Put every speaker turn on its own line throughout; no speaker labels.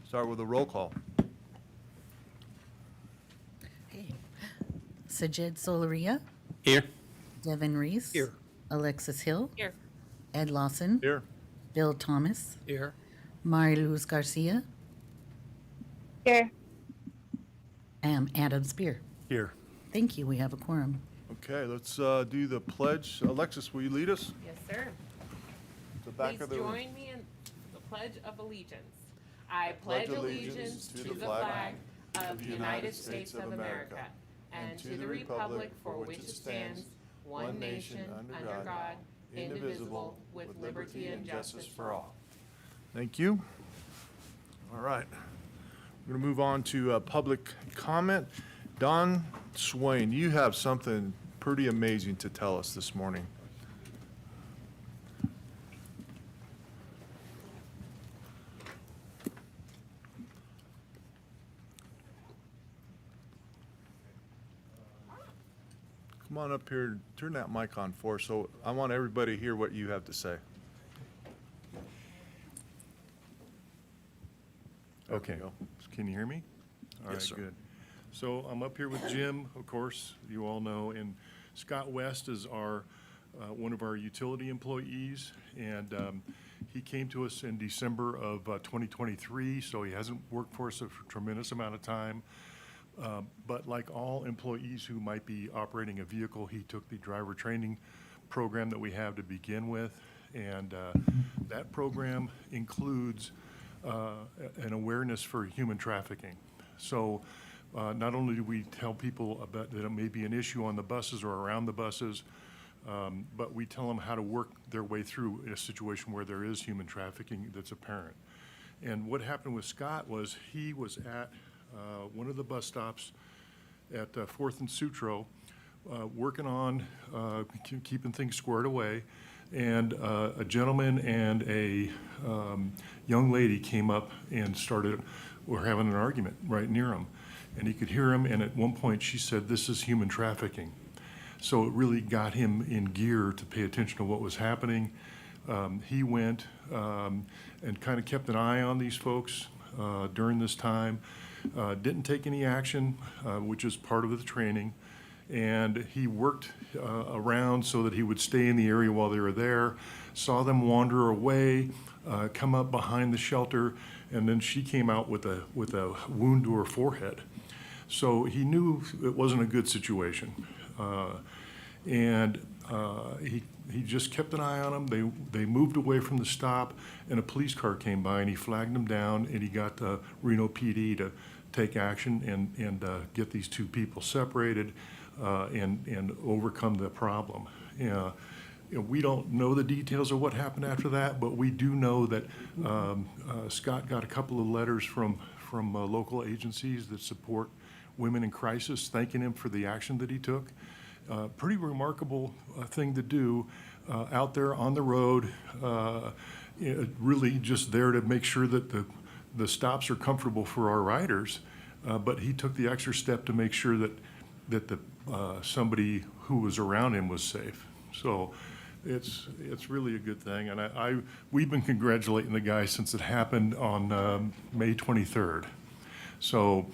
Start with a roll call.
Okay. Sajid Solaria,
Here.
Devin Reese.
Here.
Alexis Hill.
Here.
Ed Lawson.
Here.
Bill Thomas.
Here.
Mari Luz Garcia.
Here.
And Adam Spear.
Here.
Thank you. We have a quorum.
Okay, let's do the pledge. Alexis, will you lead us?
Yes, sir.
The back
Please
of the
join me in the Pledge of Allegiance. I pledge allegiance to the flag of the United States of America and to the republic for which it stands, one nation, under God, indivisible, with liberty and justice for all.
Thank you. All right. We're going to move on to public comment. Don Swain, you have something pretty amazing to tell us this morning. Come on up here, turn that mic on for us, so I want everybody to hear what you have to say.
Okay, can you hear me? All
Yes,
right,
sir.
good. So I'm up here with Jim, of course, you all know, and Scott West is our, one of our utility employees, and he came to us in December of 2023, so he hasn't worked for us a tremendous amount of time. But like all employees who might be operating a vehicle, he took the driver training program that we have to begin with, and that program includes an awareness for human trafficking. So not only do we tell people about that it may be an issue on the buses or around the buses, but we tell them how to work their way through a situation where there is human trafficking that's apparent. And what happened with Scott was he was at one of the bus stops at 4th and Sutro, working on keeping things squared away. And a gentleman and a young lady came up and were having an argument right near him. And he could hear him, and at one point she said, "This is human trafficking." So it really got him in gear to pay attention to what was happening. He went and kind of kept an eye on these folks during this time. Didn't take any action, which is part of the training. And he worked around so that he would stay in the area while they were there, saw them wander away, come up behind the shelter, and then she came out with a wound to her forehead. So he knew it wasn't a good situation. And he just kept an eye on them. They moved away from the stop, and a police car came by, and he flagged them down, and he got Reno PD to take action and get these two people separated and overcome the problem. We don't know the details of what happened after that, but we do know that Scott got a couple of letters from local agencies that support women in crisis, thanking him for the action that he took. Pretty remarkable thing to do out there on the road, really just there to make sure that the stops are comfortable for our riders. But he took the extra step to make sure that somebody who was around him was safe. So it's really a good thing. And we've been congratulating the guy since it happened on May 23rd. So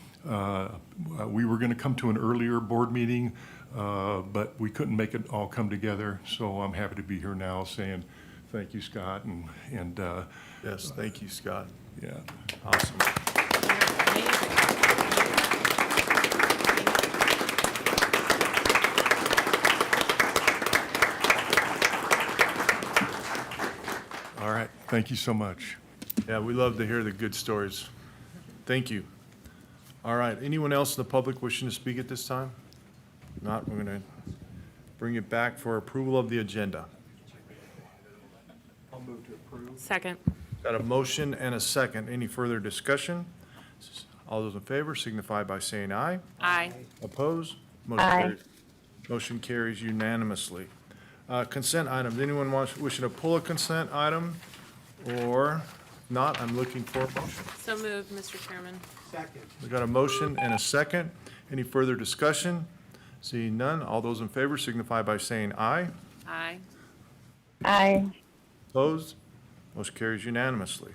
we were going to come to an earlier board meeting, but we couldn't make it all come together. So I'm happy to be here now saying thank you, Scott. And
Yes, thank you, Scott.
yeah.
Awesome.
All right. Thank you so much.
Yeah, we love to hear the good stories. Thank you. All right, anyone else in the public wishing to speak at this time? Not, we're going to bring it back for approval of the agenda.
Second.
Got a motion and a second. Any further discussion? All those in favor signify by saying aye.
Aye.
Opposed? Motion carries unanimously. Consent items. Anyone wishing to pull a consent item? Or not, I'm looking for a motion.
So moved, Mr. Chairman.
We got a motion and a second. Any further discussion? Seeing none, all those in favor signify by saying aye.
Aye.
Aye.
Opposed? Motion carries unanimously.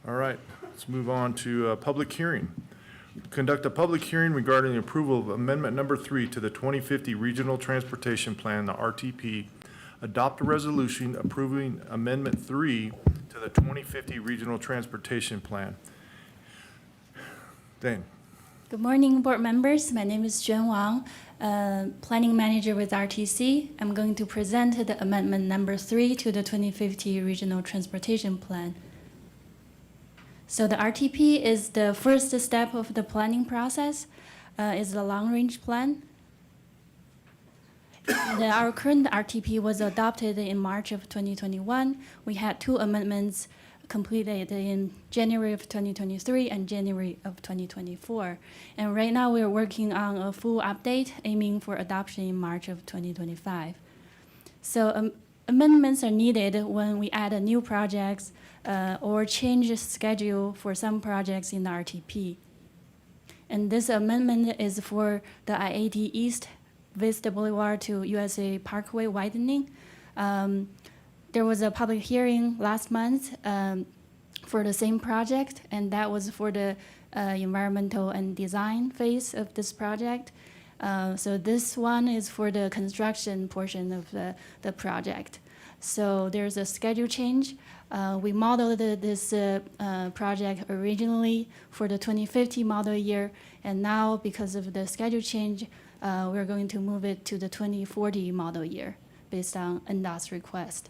All right, let's move on to public hearing. Conduct a public hearing regarding the approval of Amendment Number 3 to the 2050 Regional Transportation Plan, the RTP. Adopt a resolution approving Amendment 3 to the 2050 Regional Transportation Plan. Dane.
Good morning, board members. My name is Juan Wang, Planning Manager with RTC. I'm going to present the Amendment Number 3 to the 2050 Regional Transportation Plan. So the RTP is the first step of the planning process. It's the long-range plan. Our current RTP was adopted in March of 2021. We had 2 amendments completed in January of 2023 and January of 2024. And right now we're working on a full update aiming for adoption in March of 2025. So amendments are needed when we add a new projects or change the schedule for some projects in the RTP. And this amendment is for the I-80 East Vista Boulevard to USA Parkway widening. There was a public hearing last month for the same project, and that was for the environmental and design phase of this project. So this one is for the construction portion of the project. So there's a schedule change. We modeled this project originally for the 2050 model year, and now because of the schedule change, we're going to move it to the 2040 model year based on NDOT's request.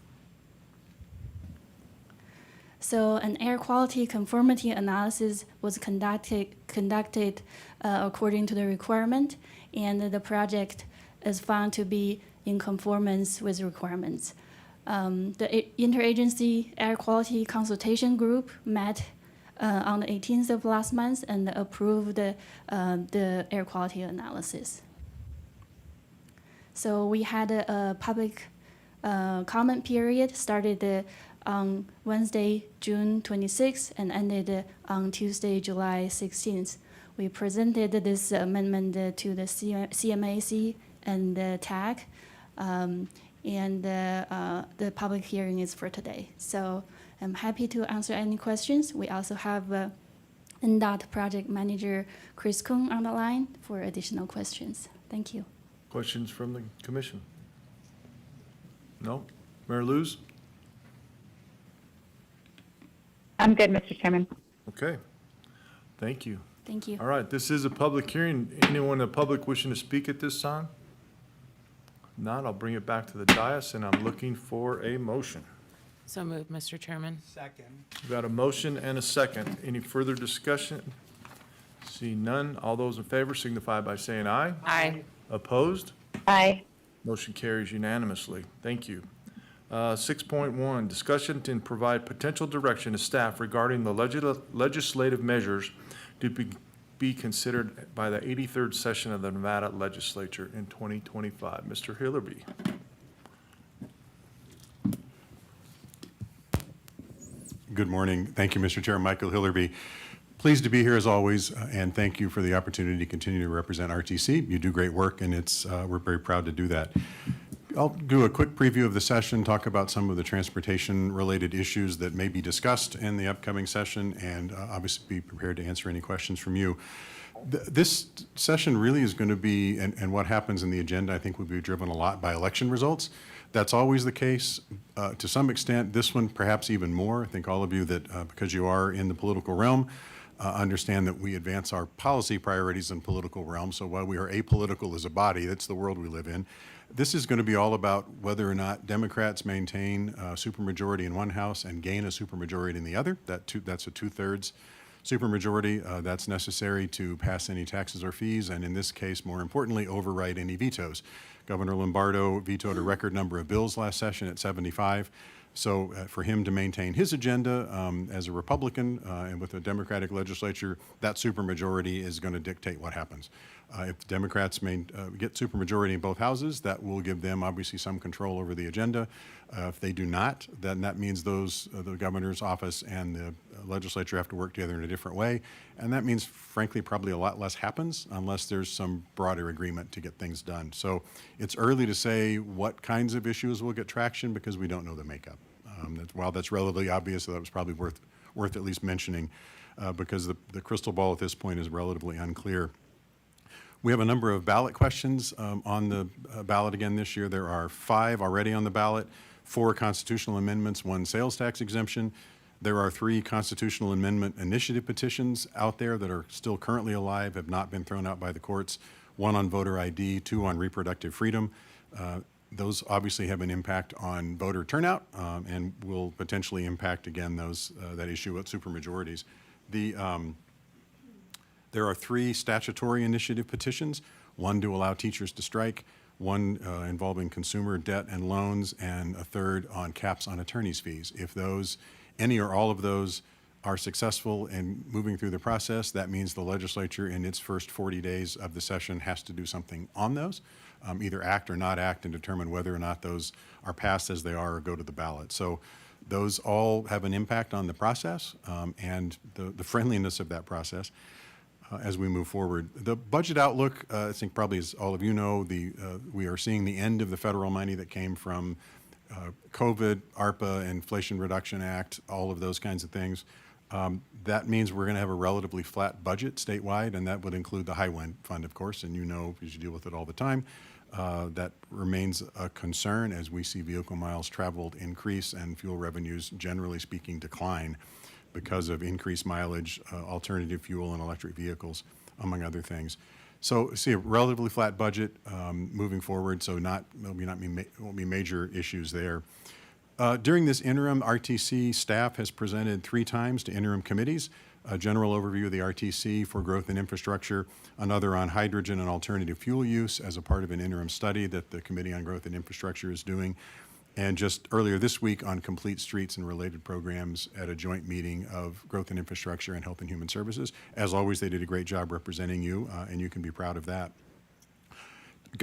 So an air quality conformity analysis was conducted according to the requirement, and the project is found to be in conformance with requirements. The Interagency Air Quality Consultation Group met on the 18th of last month and approved the air quality analysis. So we had a public comment period started on Wednesday, June 26th, and ended on Tuesday, July 16th. We presented this amendment to the CMAC and the TAG, and the public hearing is for today. So I'm happy to answer any questions. We also have NDOT Project Manager Chris Kuhn on the line for additional questions. Thank you.
Questions from the commission? No? Mayor Luz?
I'm good, Mr. Chairman.
Okay. Thank you.
Thank you.
All right, this is a public hearing. Anyone in the public wishing to speak at this time? Not, I'll bring it back to the dais, and I'm looking for a motion.
So moved, Mr. Chairman.
Second.
We've got a motion and a second. Any further discussion? See none. All those in favor signify by saying aye.
Aye.
Opposed?
Aye.
Motion carries unanimously. Thank you. 6.1, discussion and provide potential direction to staff regarding the legislative measures to be considered by the 83rd session of the Nevada Legislature in 2025. Mr. Hillerby.
Good morning. Thank you, Mr. Chair. Michael Hillerby. Pleased to be here as always, and thank you for the opportunity to continue to represent RTC. You do great work, and we're very proud to do that. I'll do a quick preview of the session, talk about some of the transportation-related issues that may be discussed in the upcoming session, and obviously be prepared to answer any questions from you. This session really is going to be, and what happens in the agenda, I think, will be driven a lot by election results. That's always the case. To some extent, this one perhaps even more. I think all of you that, because you are in the political realm, understand that we advance our policy priorities in political realm. So while we are apolitical as a body, that's the world we live in. This is going to be all about whether or not Democrats maintain a supermajority in one house and gain a supermajority in the other. That's a 2/3 supermajority that's necessary to pass any taxes or fees, and in this case, more importantly, override any vetoes. Governor Lombardo vetoed a record number of bills last session at 75. So for him to maintain his agenda as a Republican and with a Democratic legislature, that supermajority is going to dictate what happens. If the Democrats get supermajority in both houses, that will give them obviously some control over the agenda. If they do not, then that means the governor's office and the legislature have to work together in a different way. And that means, frankly, probably a lot less happens unless there's some broader agreement to get things done. So it's early to say what kinds of issues will get traction because we don't know the makeup. While that's relatively obvious, so that was probably worth at least mentioning. because the crystal ball at this point is relatively unclear. We have a number of ballot questions on the ballot again this year. There are 5 already on the ballot, 4 constitutional amendments, 1 sales tax exemption. There are 3 constitutional amendment initiative petitions out there that are still currently alive, have not been thrown out by the courts, 1 on voter ID, 2 on reproductive freedom. Those obviously have an impact on voter turnout and will potentially impact, again, that issue at supermajorities. There are 3 statutory initiative petitions, 1 to allow teachers to strike, 1 involving consumer debt and loans, and a 3rd on caps on attorney's fees. If any or all of those are successful in moving through the process, that means the legislature in its first 40 days of the session has to do something on those, either act or not act, and determine whether or not those are passed as they are or go to the ballot. So those all have an impact on the process and the friendliness of that process. As we move forward. The budget outlook, I think probably as all of you know, we are seeing the end of the federal money that came from COVID, ARPA, Inflation Reduction Act, all of those kinds of things. That means we're going to have a relatively flat budget statewide, and that would include the Highway Fund, of course, and you know, because you deal with it all the time, that remains a concern as we see vehicle miles traveled increase and fuel revenues, generally speaking, decline because of increased mileage, alternative fuel, and electric vehicles, among other things. So see a relatively flat budget moving forward, so won't be major issues there. During this interim, RTC staff has presented 3 times to interim committees, a general overview of the RTC for growth and infrastructure, another on hydrogen and alternative fuel use as a part of an interim study that the Committee on Growth and Infrastructure is doing, and just earlier this week on complete streets and related programs at a joint meeting of Growth and Infrastructure and Health and Human Services. As always, they did a great job representing you, and you can be proud of that.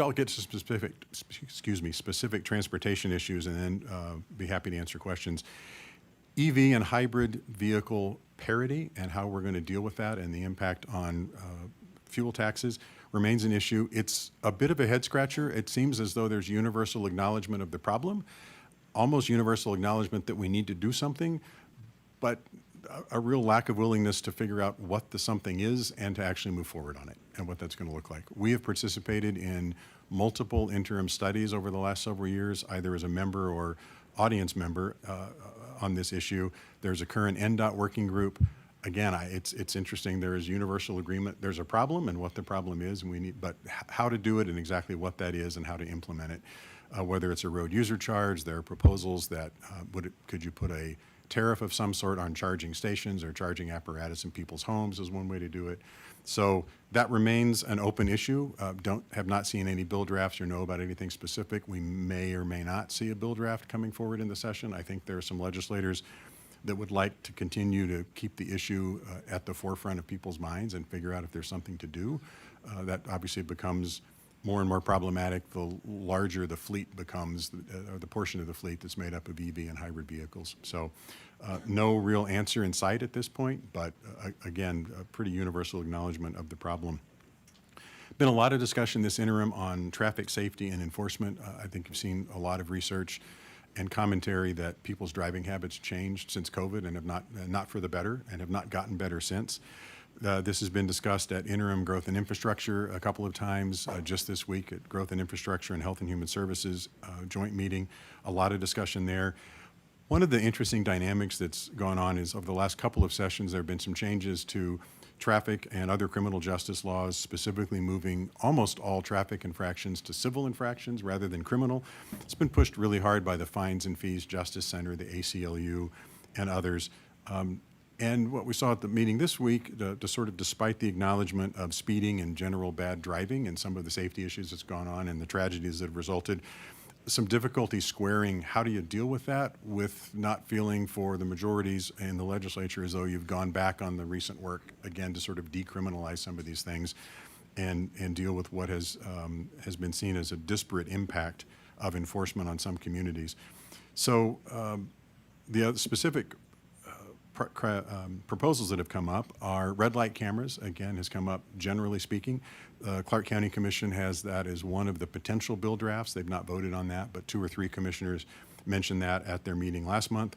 I'll get to specific transportation issues and then be happy to answer questions. EV and hybrid vehicle parity and how we're going to deal with that and the impact on fuel taxes remains an issue. It's a bit of a head scratcher. It seems as though there's universal acknowledgement of the problem, almost universal acknowledgement that we need to do something, but a real lack of willingness to figure out what the something is and to actually move forward on it and what that's going to look like. We have participated in multiple interim studies over the last several years, either as a member or audience member on this issue. There's a current NDOT working group. Again, it's interesting. There is universal agreement. There's a problem and what the problem is, and but how to do it and exactly what that is and how to implement it. Whether it's a road user charge, there are proposals that could you put a tariff of some sort on charging stations or charging apparatus in people's homes is one way to do it. So that remains an open issue. Have not seen any bill drafts or know about anything specific. We may or may not see a bill draft coming forward in the session. I think there are some legislators that would like to continue to keep the issue at the forefront of people's minds and figure out if there's something to do. That obviously becomes more and more problematic the larger the fleet becomes, or the portion of the fleet that's made up of EV and hybrid vehicles. So no real answer in sight at this point, but again, a pretty universal acknowledgement of the problem. Been a lot of discussion this interim on traffic safety and enforcement. I think you've seen a lot of research and commentary that people's driving habits changed since COVID and have not for the better and have not gotten better since. This has been discussed at interim Growth and Infrastructure a couple of times, just this week at Growth and Infrastructure and Health and Human Services joint meeting. A lot of discussion there. One of the interesting dynamics that's gone on is over the last couple of sessions, there have been some changes to traffic and other criminal justice laws, specifically moving almost all traffic infractions to civil infractions rather than criminal. It's been pushed really hard by the Fines and Fees Justice Center, the ACLU, and others. And what we saw at the meeting this week, to sort of despite the acknowledgement of speeding and general bad driving and some of the safety issues that's gone on and the tragedies that have resulted, some difficulty squaring how do you deal with that with not feeling for the majorities in the legislature as though you've gone back on the recent work again to sort of decriminalize some of these things and deal with what has been seen as a disparate impact of enforcement on some communities. So the other specific proposals that have come up are red light cameras, again, has come up generally speaking. Clark County Commission has that as one of the potential bill drafts. They've not voted on that, but 2 or 3 commissioners mentioned that at their meeting last month.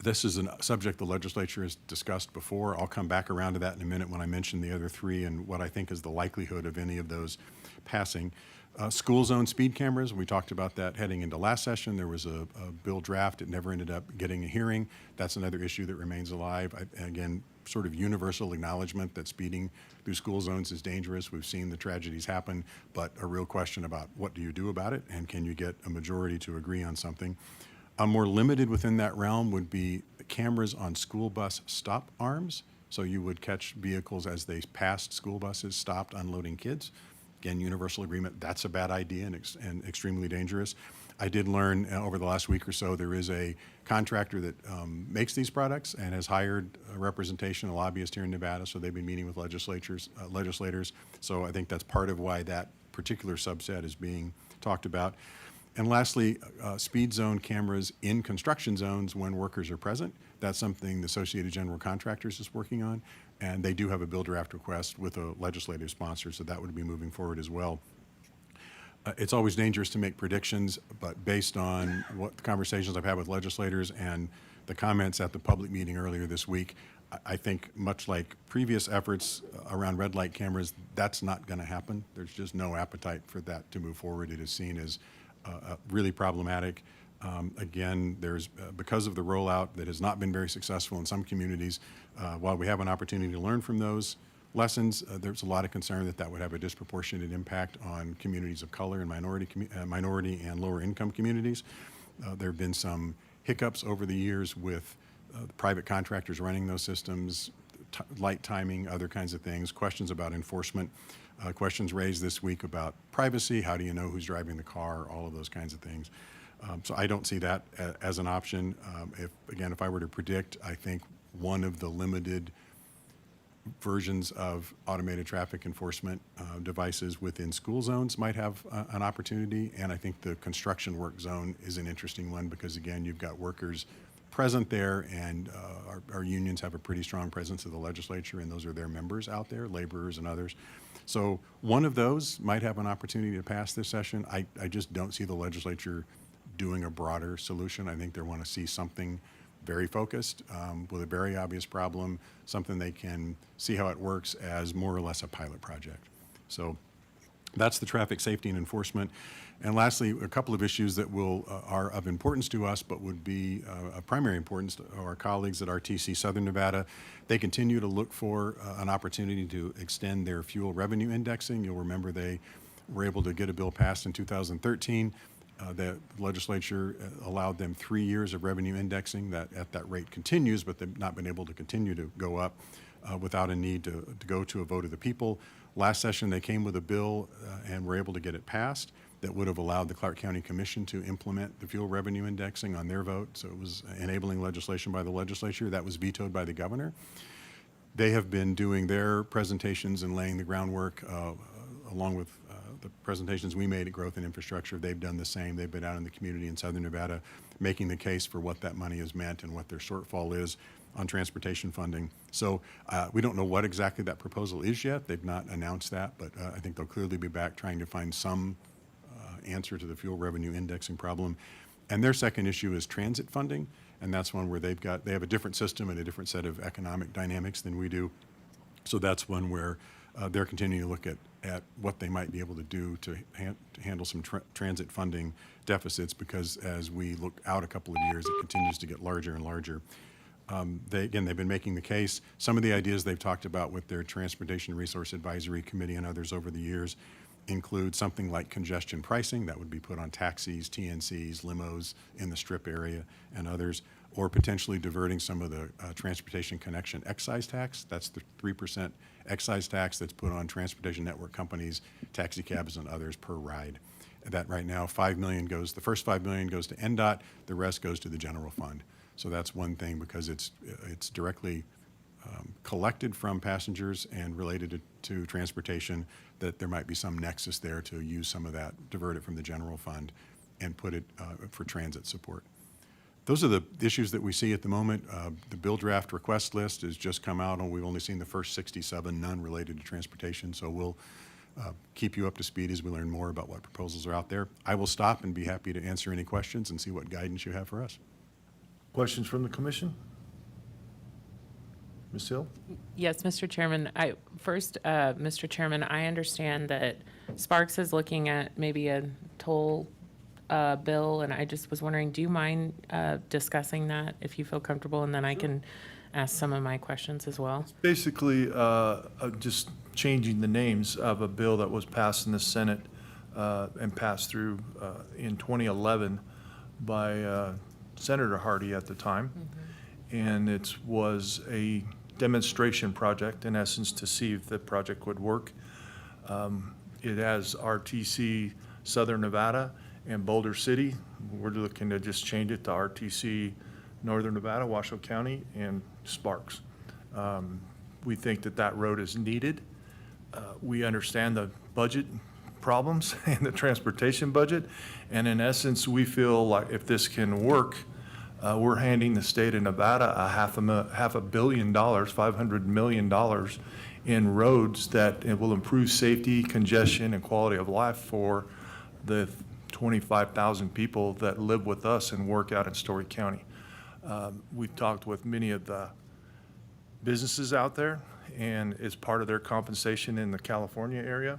This is a subject the legislature has discussed before. I'll come back around to that in a minute when I mention the other three and what I think is the likelihood of any of those passing. School zone speed cameras, we talked about that heading into last session. There was a bill draft. It never ended up getting a hearing. That's another issue that remains alive. Again, sort of universal acknowledgement that speeding through school zones is dangerous. We've seen the tragedies happen, but a real question about what do you do about it, and can you get a majority to agree on something? More limited within that realm would be cameras on school bus stop arms. So you would catch vehicles as they passed school buses, stopped unloading kids. Again, universal agreement, that's a bad idea and extremely dangerous. I did learn over the last week or so there is a contractor that makes these products and has hired a representation, a lobbyist here in Nevada, so they've been meeting with legislators. So I think that's part of why that particular subset is being talked about. And lastly, speed zone cameras in construction zones when workers are present. That's something the Associated General Contractors is working on, and they do have a bill draft request with a legislative sponsor, so that would be moving forward as well. It's always dangerous to make predictions, but based on what the conversations I've had with legislators and the comments at the public meeting earlier this week, I think much like previous efforts around red light cameras, that's not going to happen. There's just no appetite for that to move forward. It is seen as really problematic. Again, there's because of the rollout that has not been very successful in some communities, while we have an opportunity to learn from those lessons, there's a lot of concern that that would have a disproportionate impact on communities of color and minority and lower income communities. There have been some hiccups over the years with the private contractors running those systems, light timing, other kinds of things, questions about enforcement. Questions raised this week about privacy, how do you know who's driving the car, all of those kinds of things. So I don't see that as an option. If I were to predict, I think one of the limited versions of automated traffic enforcement devices within school zones might have an opportunity, and I think the construction work zone is an interesting one because, again, you've got workers present there, and our unions have a pretty strong presence of the legislature, and those are their members out there, laborers and others. So one of those might have an opportunity to pass this session. I just don't see the legislature doing a broader solution. I think they want to see something very focused with a very obvious problem, something they can see how it works as more or less a pilot project. So that's the traffic safety and enforcement. And lastly, a couple of issues that are of importance to us, but would be of primary importance to our colleagues at RTC Southern Nevada. They continue to look for an opportunity to extend their fuel revenue indexing. You'll remember they were able to get a bill passed in 2013. The legislature allowed them 3 years of revenue indexing. That at that rate continues, but they've not been able to continue to go up without a need to go to a vote of the people. Last session, they came with a bill and were able to get it passed that would have allowed the Clark County Commission to implement the fuel revenue indexing on their vote. So it was enabling legislation by the legislature. That was vetoed by the governor. They have been doing their presentations and laying the groundwork along with the presentations we made at Growth and Infrastructure. They've done the same. They've been out in the community in Southern Nevada making the case for what that money has meant and what their shortfall is on transportation funding. So we don't know what exactly that proposal is yet. They've not announced that, but I think they'll clearly be back trying to find some answer to the fuel revenue indexing problem. And their second issue is transit funding, and that's one where they have a different system and a different set of economic dynamics than we do. So that's one where they're continuing to look at what they might be able to do to handle some transit funding deficits, because as we look out a couple of years, it continues to get larger and larger. They've been making the case. Some of the ideas they've talked about with their Transportation Resource Advisory Committee and others over the years include something like congestion pricing that would be put on taxis, TNCs, limos in the Strip area and others, or potentially diverting some of the transportation connection excise tax. That's the 3% excise tax that's put on transportation network companies, taxi cabs and others per ride. That right now, the first $5 million goes to NDOT, the rest goes to the general fund. So that's one thing, because it's directly collected from passengers and related to transportation, that there might be some nexus there to use some of that, divert it from the general fund and put it for transit support. Those are the issues that we see at the moment. The bill draft request list has just come out, and we've only seen the first 67, none related to transportation. So we'll keep you up to speed as we learn more about what proposals are out there. I will stop and be happy to answer any questions and see what guidance you have for us.
Questions from the commission? Ms. Hill?
Yes, Mr. Chairman. Mr. Chairman, I understand that Sparks is looking at maybe a toll bill, and I just was wondering, do you mind discussing that if you feel comfortable? And then I can ask some of my questions as well.
Basically, just changing the names of a bill that was passed in the Senate and passed through in 2011 by Senator Hardy at the time. And it was a demonstration project, in essence, to see if the project would work. It has RTC Southern Nevada and Boulder City. We're looking to just change it to RTC Northern Nevada, Washoe County, and Sparks. We think that that road is needed. We understand the budget problems and the transportation budget. And in essence, we feel like if this can work, we're handing the state of Nevada a $500 million, $500 million in roads that it will improve safety, congestion, and quality of life for the 25,000 people that live with us and work out in Story County. We've talked with many of the businesses out there, and it's part of their compensation in the California area.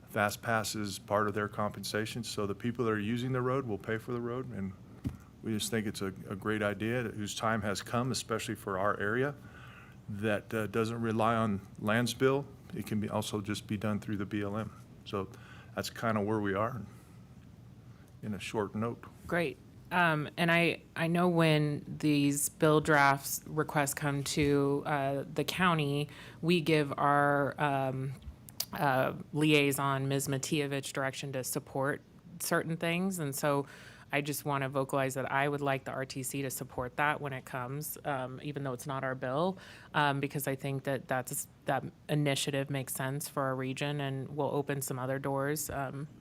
Fast Pass is part of their compensation, so the people that are using the road will pay for the road, and we just think it's a great idea whose time has come, especially for our area, that doesn't rely on lands bill. It can be also just be done through the BLM. So that's kind of where we are in a short note.
Great. And I know when these bill drafts requests come to the county, we give our liaison, Ms. Matievich, direction to support certain things. And so I just want to vocalize that I would like the RTC to support that when it comes, even though it's not our bill, because I think that that initiative makes sense for our region and will open some other doors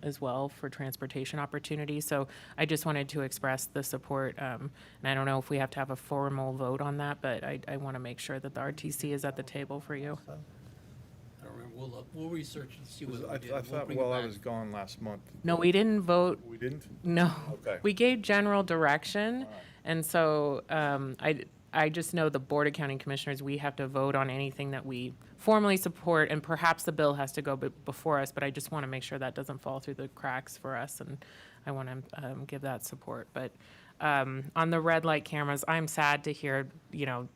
as well for transportation opportunities. So I just wanted to express the support, and I don't know if we have to have a formal vote on that, but I want to make sure that the RTC is at the table for you.
I don't remember. We'll research and see what
I
we did. We'll
thought,
bring it
well, I
back.
was gone last month.
No, we didn't vote.
We didn't?
No.
Okay.
We gave general direction, and so I just know the Board of County Commissioners, we have to vote on anything that we formally support, and perhaps the bill has to go before us, but I just want to make sure that doesn't fall through the cracks for us, and I want to give that support. But on the red light cameras, I'm sad to hear, your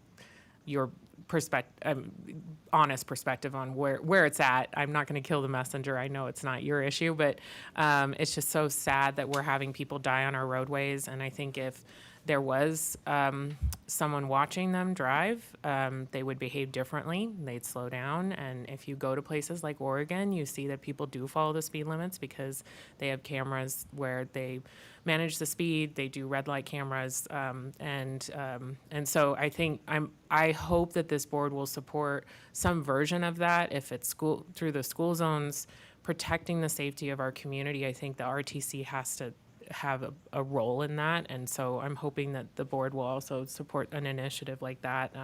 honest perspective on where it's at. I'm not going to kill the messenger. I know it's not your issue, but it's just so sad that we're having people die on our roadways. And I think if there was someone watching them drive, they would behave differently. They'd slow down. And if you go to places like Oregon, you see that people do follow the speed limits because they have cameras where they manage the speed. They do red light cameras. And so I hope that this board will support some version of that. If it's through the school zones, protecting the safety of our community, I think the RTC has to have a role in that. And so I'm hoping that the board will also support an initiative like that.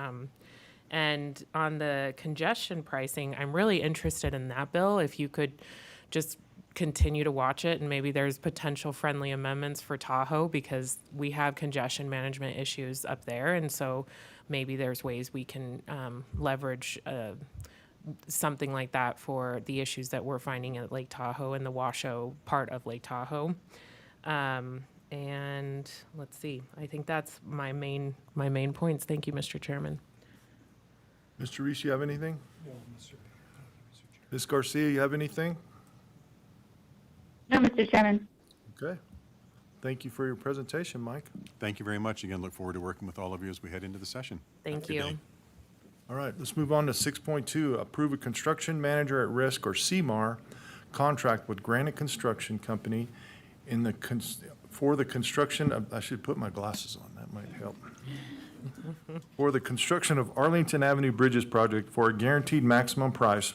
And on the congestion pricing, I'm really interested in that bill. If you could just continue to watch it, and maybe there's potential friendly amendments for Tahoe, because we have congestion management issues up there. And so maybe there's ways we can leverage something like that for the issues that we're finding at Lake Tahoe and the Washoe part of Lake Tahoe. And let's see, I think that's my main points. Thank you, Mr. Chairman.
Mr. Reese, you have anything? No, Mr. Ms. Garcia, you have anything?
No, Mr. Chairman.
Okay. Thank you for your presentation, Mike.
Thank you very much. Again, look forward to working with all of you as we head into the session.
Thank
Good
you.
day.
All right, let's move on to 6.2, approve a construction manager at risk, or CMAR, contract with Granite Construction Company for the construction of, I should put my glasses on, that might help. For the construction of Arlington Avenue Bridges project for a guaranteed maximum price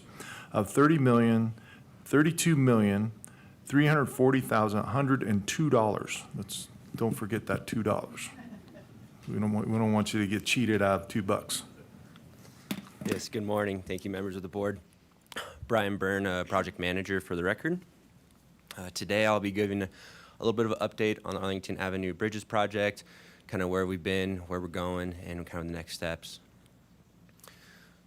of $30,340,102. Don't forget that $2. We don't want you to get cheated out of $2.
Yes, good morning. Thank you, members of the board. Brian Byrne, project manager for the record. Today I'll be giving a little bit of an update on the Arlington Avenue Bridges project, kind of where we've been, where we're going, and kind of the next steps.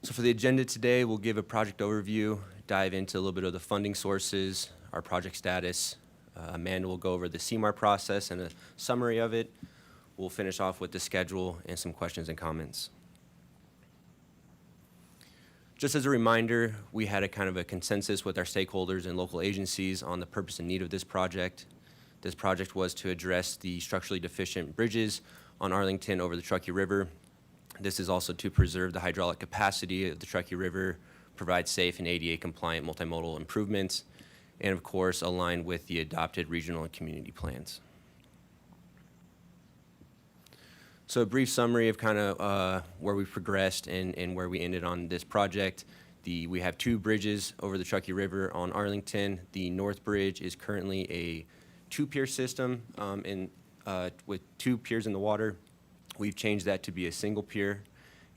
So for the agenda today, we'll give a project overview, dive into a little bit of the funding sources, our project status. Amanda will go over the CMAR process and a summary of it. We'll finish off with the schedule and some questions and comments. Just as a reminder, we had a kind of a consensus with our stakeholders and local agencies on the purpose and need of this project. This project was to address the structurally deficient bridges on Arlington over the Truckee River. This is also to preserve the hydraulic capacity of the Truckee River, provide safe and ADA-compliant multimodal improvements, and of course, align with the adopted regional and community plans. So a brief summary of kind of where we've progressed and where we ended on this project. We have 2 bridges over the Truckee River on Arlington. The North Bridge is currently a 2-pier system with 2 piers in the water. We've changed that to be a single pier.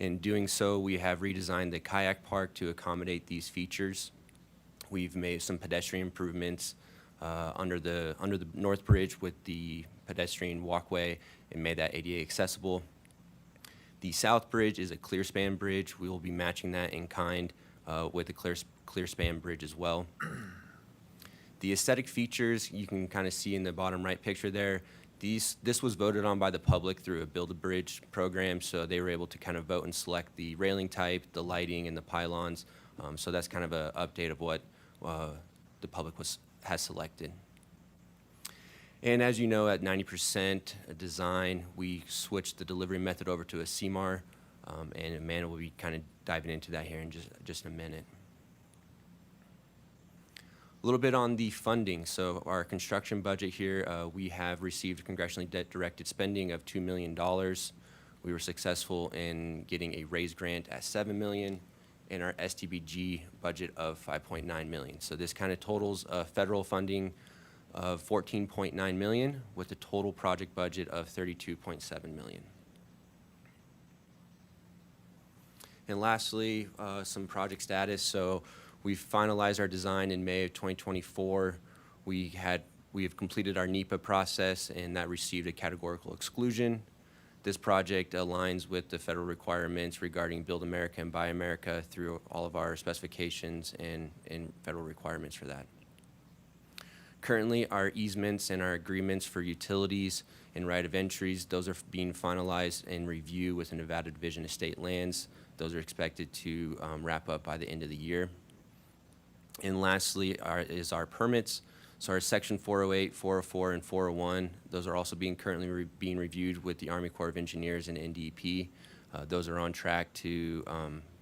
In doing so, we have redesigned the kayak park to accommodate these features. We've made some pedestrian improvements under the North Bridge with the pedestrian walkway and made that ADA accessible. The South Bridge is a clear span bridge. We will be matching that in kind with a clear span bridge as well. The aesthetic features you can kind of see in the bottom right picture there. This was voted on by the public through a Build a Bridge program, so they were able to kind of vote and select the railing type, the lighting, and the pylons. So that's kind of an update of what the public has selected. And as you know, at 90% design, we switched the delivery method over to a CMAR, and Amanda will be kind of diving into that here in just a minute. A little bit on the funding. So our construction budget here, we have received congressionally directed spending of $2 million. We were successful in getting a raise grant at $7 million and our STBG budget of $5.9 million. So this kind of totals federal funding of $14.9 million with a total project budget of $32.7 million. And lastly, some project status. So we finalized our design in May of 2024. We have completed our NEPA process, and that received a categorical exclusion. This project aligns with the federal requirements regarding Build America and Buy America through all of our specifications and federal requirements for that. Currently, our easements and our agreements for utilities and right of entries, those are being finalized and reviewed with the Nevada Division of State Lands. Those are expected to wrap up by the end of the year. And lastly is our permits. So our Section 408, 404, and 401, those are also currently being reviewed with the Army Corps of Engineers and NDEP. Those are on track to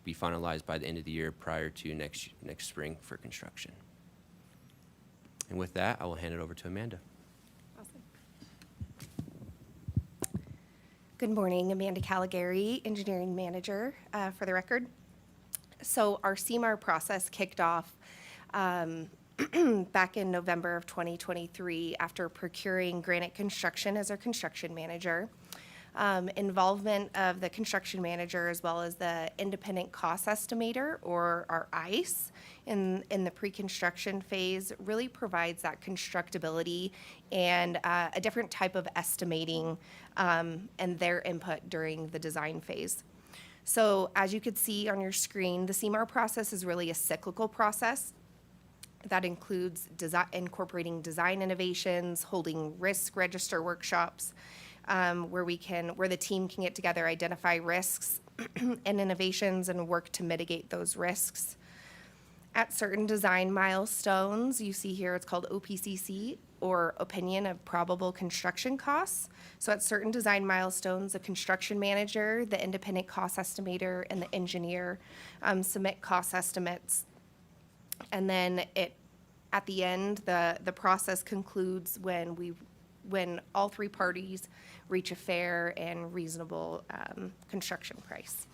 be finalized by the end of the year prior to next spring for construction. And with that, I will hand it over to Amanda.
Awesome. Good morning, Amanda Caligari, Engineering Manager, for the record. So our CMAR process kicked off back in November of 2023 after procuring Granite Construction as our construction manager. Involvement of the construction manager as well as the independent cost estimator, or our ICE, in the pre-construction phase really provides that constructability and a different type of estimating and their input during the design phase. So as you could see on your screen, the CMAR process is really a cyclical process that includes incorporating design innovations, holding risk register workshops, where the team can get together, identify risks and innovations, and work to mitigate those risks. At certain design milestones, you see here it's called OPCC, or Opinion of Probable Construction Costs. So at certain design milestones, the construction manager, the independent cost estimator, and the engineer submit cost estimates. And then at the end, the process concludes when all 3 parties reach a fair and reasonable construction price.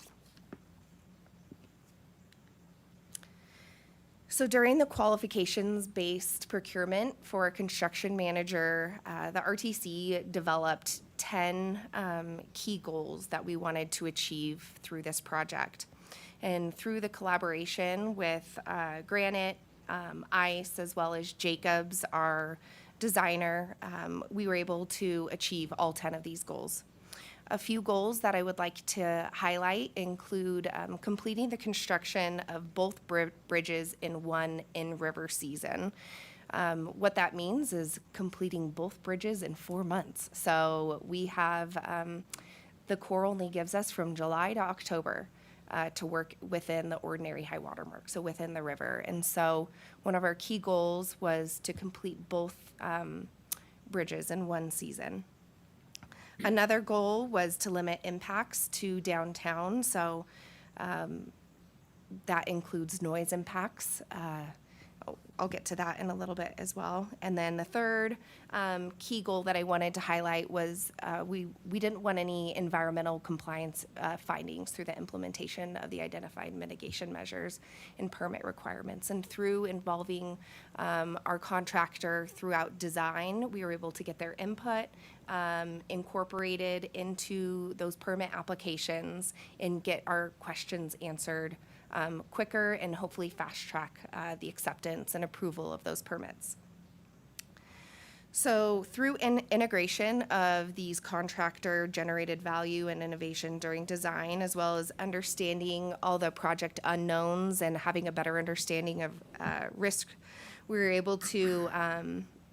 So during the qualifications-based procurement for a construction manager, the RTC developed 10 key goals that we wanted to achieve through this project. And through the collaboration with Granite, ICE, as well as Jacobs, our designer, we were able to achieve all 10 of these goals. A few goals that I would like to highlight include completing the construction of both bridges in one in-river season. What that means is completing both bridges in 4 months. So we have, the Corps only gives us from July to October to work within the ordinary high water mark, so within the river. And so one of our key goals was to complete both bridges in one season. Another goal was to limit impacts to downtown, so that includes noise impacts. I'll get to that in a little bit as well. And then the third key goal that I wanted to highlight was we didn't want any environmental compliance findings through the implementation of the identified mitigation measures and permit requirements. And through involving our contractor throughout design, we were able to get their input incorporated into those permit applications and get our questions answered quicker and hopefully fast track the acceptance and approval of those permits. So through integration of these contractor generated value and innovation during design, as well as understanding all the project unknowns and having a better understanding of risk, we were able to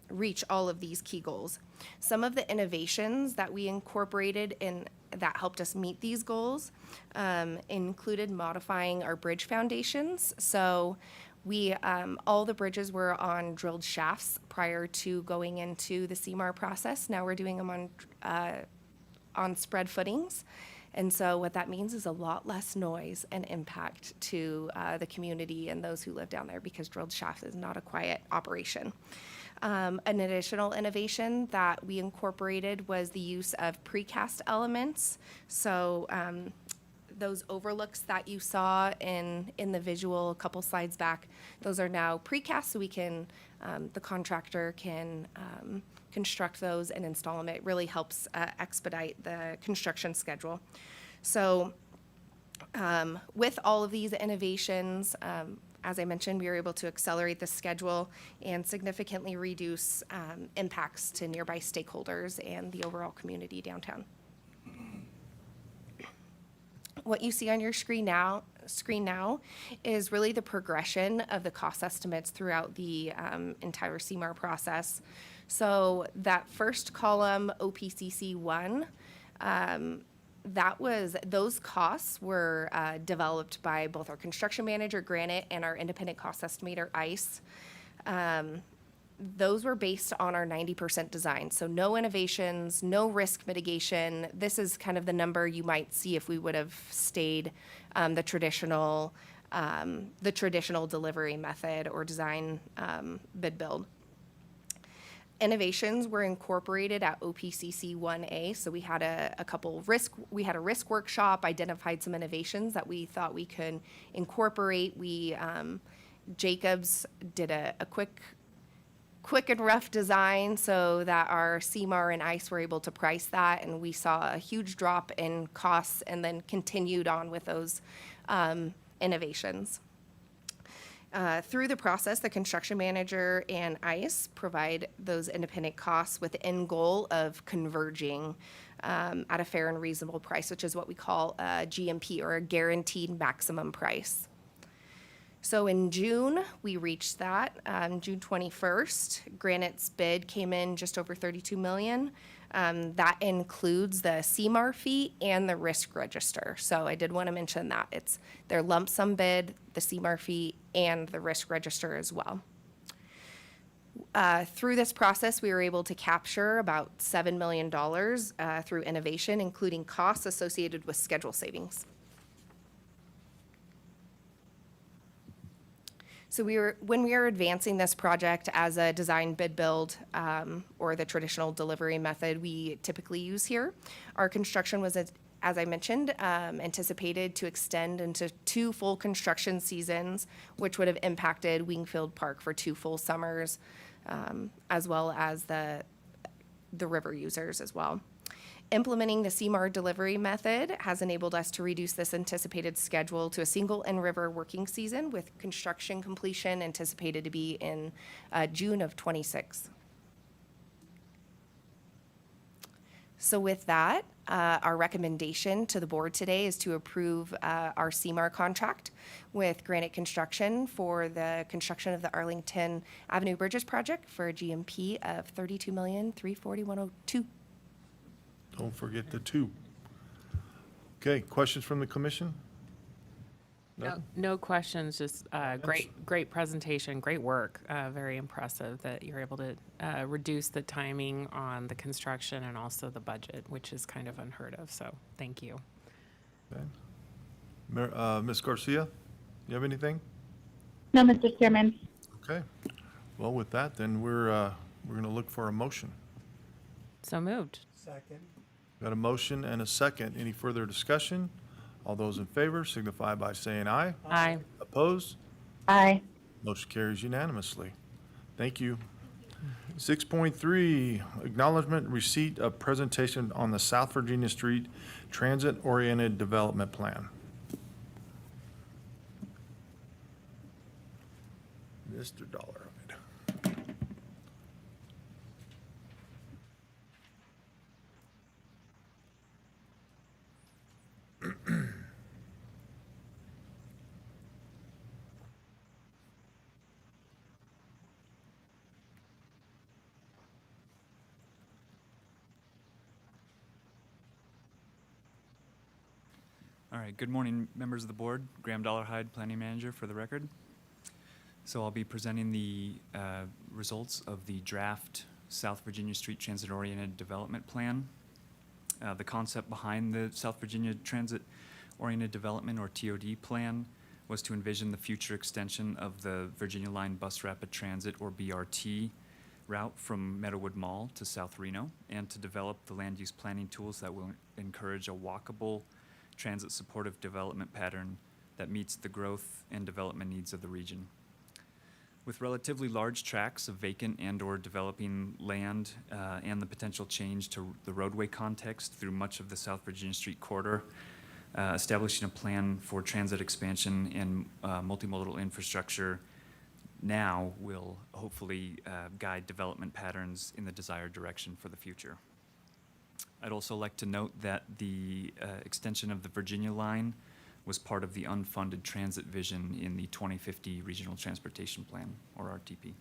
reach all of these key goals. Some of the innovations that we incorporated in that helped us meet these goals included modifying our bridge foundations. So we, all the bridges were on drilled shafts prior to going into the CMAR process. Now we're doing them on spread footings. And so what that means is a lot less noise and impact to the community and those who live down there, because drilled shafts is not a quiet operation. An additional innovation that we incorporated was the use of precast elements. So those overlooks that you saw in the visual a couple slides back, those are now precast, so we can, the contractor can construct those and install them. It really helps expedite the construction schedule. So with all of these innovations, as I mentioned, we were able to accelerate the schedule and significantly reduce impacts to nearby stakeholders and the overall community downtown. What you see on your screen now is really the progression of the cost estimates throughout the entire CMAR process. So that first column, OPCC 1, those costs were developed by both our construction manager, Granite, and our independent cost estimator, ICE. Those were based on our 90% design. So no innovations, no risk mitigation. This is kind of the number you might see if we would have stayed the traditional delivery method or design bid build. Innovations were incorporated at OPCC 1A, so we had we had a risk workshop, identified some innovations that we thought we could incorporate. Jacobs did a quick and rough design so that our CMAR and ICE were able to price that, and we saw a huge drop in costs and then continued on with those innovations. Through the process, the construction manager and ICE provide those independent costs with the end goal of converging at a fair and reasonable price, which is what we call a GMP, or a guaranteed maximum price. So in June, we reached that. June 21st, Granite's bid came in just over $32 million. That includes the CMAR fee and the risk register. So I did want to mention that. It's their lump sum bid, the CMAR fee, and the risk register as well. Through this process, we were able to capture about $7 million through innovation, including costs associated with schedule savings. So when we were advancing this project as a design bid build or the traditional delivery method we typically use here, our construction was, as I mentioned, anticipated to extend into 2 full construction seasons, which would have impacted Wingfield Park for 2 full summers, as well as the river users as well. Implementing the CMAR delivery method has enabled us to reduce this anticipated schedule to a single in-river working season, with construction completion anticipated to be in June of '26. So with that, Our recommendation to the board today is to approve our CMAR contract with Granite Construction for the construction of the Arlington Avenue Bridges project for a GMP of $32,340,102.
Don't forget the two. Okay, questions from the commission?
No questions, just great presentation, great work. Very impressive that you're able to reduce the timing on the construction and also the budget, which is kind of unheard of, so thank you.
Okay. Ms. Garcia, you have anything?
No, Mr. Chairman.
Okay. Well, with that, then we're going to look for a motion.
So moved.
Got a motion and a second. Any further discussion? All those in favor signify by saying aye.
Aye.
Opposed?
Aye.
Motion carries unanimously. Thank you. 6.3, acknowledgement receipt of presentation on the South Virginia Street Transit-Oriented Development Plan. Mr. Dollarhide.
All right, good morning, members of the board. Graham Dollarhide, Planning Manager for the record. So I'll be presenting the results of the draft South Virginia Street Transit-Oriented Development Plan. The concept behind the South Virginia Transit-Oriented Development, or TOD plan, was to envision the future extension of the Virginia Line Bus Rapid Transit, or BRT, route from Meadowood Mall to South Reno, and to develop the land use planning tools that will encourage a walkable, transit supportive development pattern that meets the growth and development needs of the region. With relatively large tracts of vacant and/or developing land and the potential change to the roadway context through much of the South Virginia Street corridor, establishing a plan for transit expansion and multimodal infrastructure now will hopefully guide development patterns in the desired direction for the future. I'd also like to note that the extension of the Virginia line was part of the unfunded transit vision in the 2050 Regional Transportation Plan, or RTP.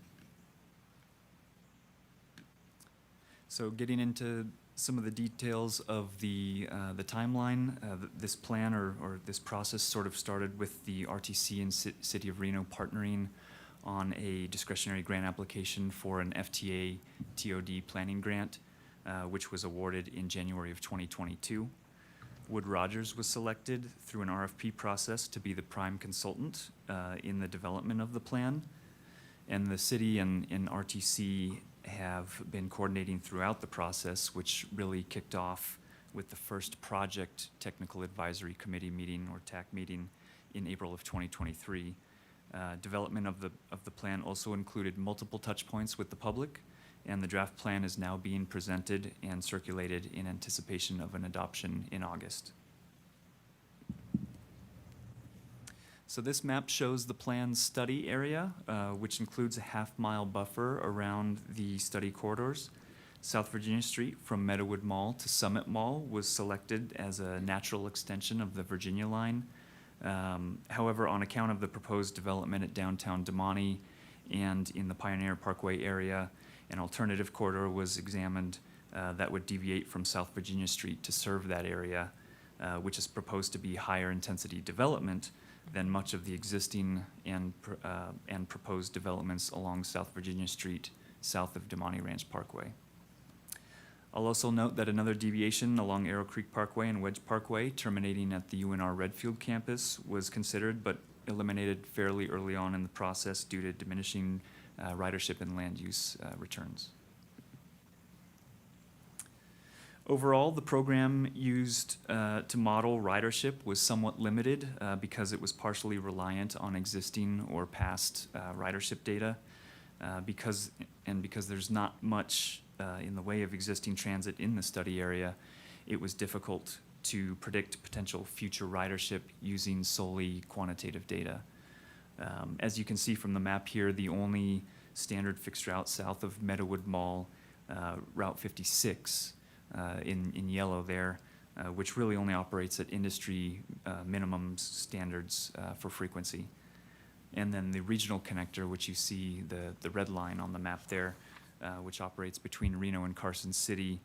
So getting into some of the details of the timeline, this plan or this process sort of started with the RTC and City of Reno partnering on a discretionary grant application for an FTA TOD planning grant, which was awarded in January of 2022. Wood Rogers was selected through an RFP process to be the prime consultant in the development of the plan. And the city and RTC have been coordinating throughout the process, which really kicked off with the first Project Technical Advisory Committee meeting, or TAC meeting, in April of 2023. Development of the plan also included multiple touch points with the public, and the draft plan is now being presented and circulated in anticipation of an adoption in August. So this map shows the plan's study area, which includes a half-mile buffer around the study corridors. South Virginia Street from Meadowood Mall to Summit Mall was selected as a natural extension of the Virginia line. However, on account of the proposed development at downtown Damonte and in the Pioneer Parkway area, an alternative corridor was examined that would deviate from South Virginia Street to serve that area, which is proposed to be higher intensity development than much of the existing and proposed developments along South Virginia Street, south of Damonte Ranch Parkway. I'll also note that another deviation along Arrow Creek Parkway and Wedge Parkway, terminating at the UNR Redfield campus, was considered but eliminated fairly early on in the process due to diminishing ridership and land use returns. Overall, the program used to model ridership was somewhat limited because it was partially reliant on existing or past ridership data. Because there's not much in the way of existing transit in the study area, it was difficult to predict potential future ridership using solely quantitative data. As you can see from the map here, the only standard fixed route south of Meadowood Mall, Route 56, in yellow there, which really only operates at industry minimum standards for frequency. And then the regional connector, which you see the red line on the map there, which operates between Reno and Carson City,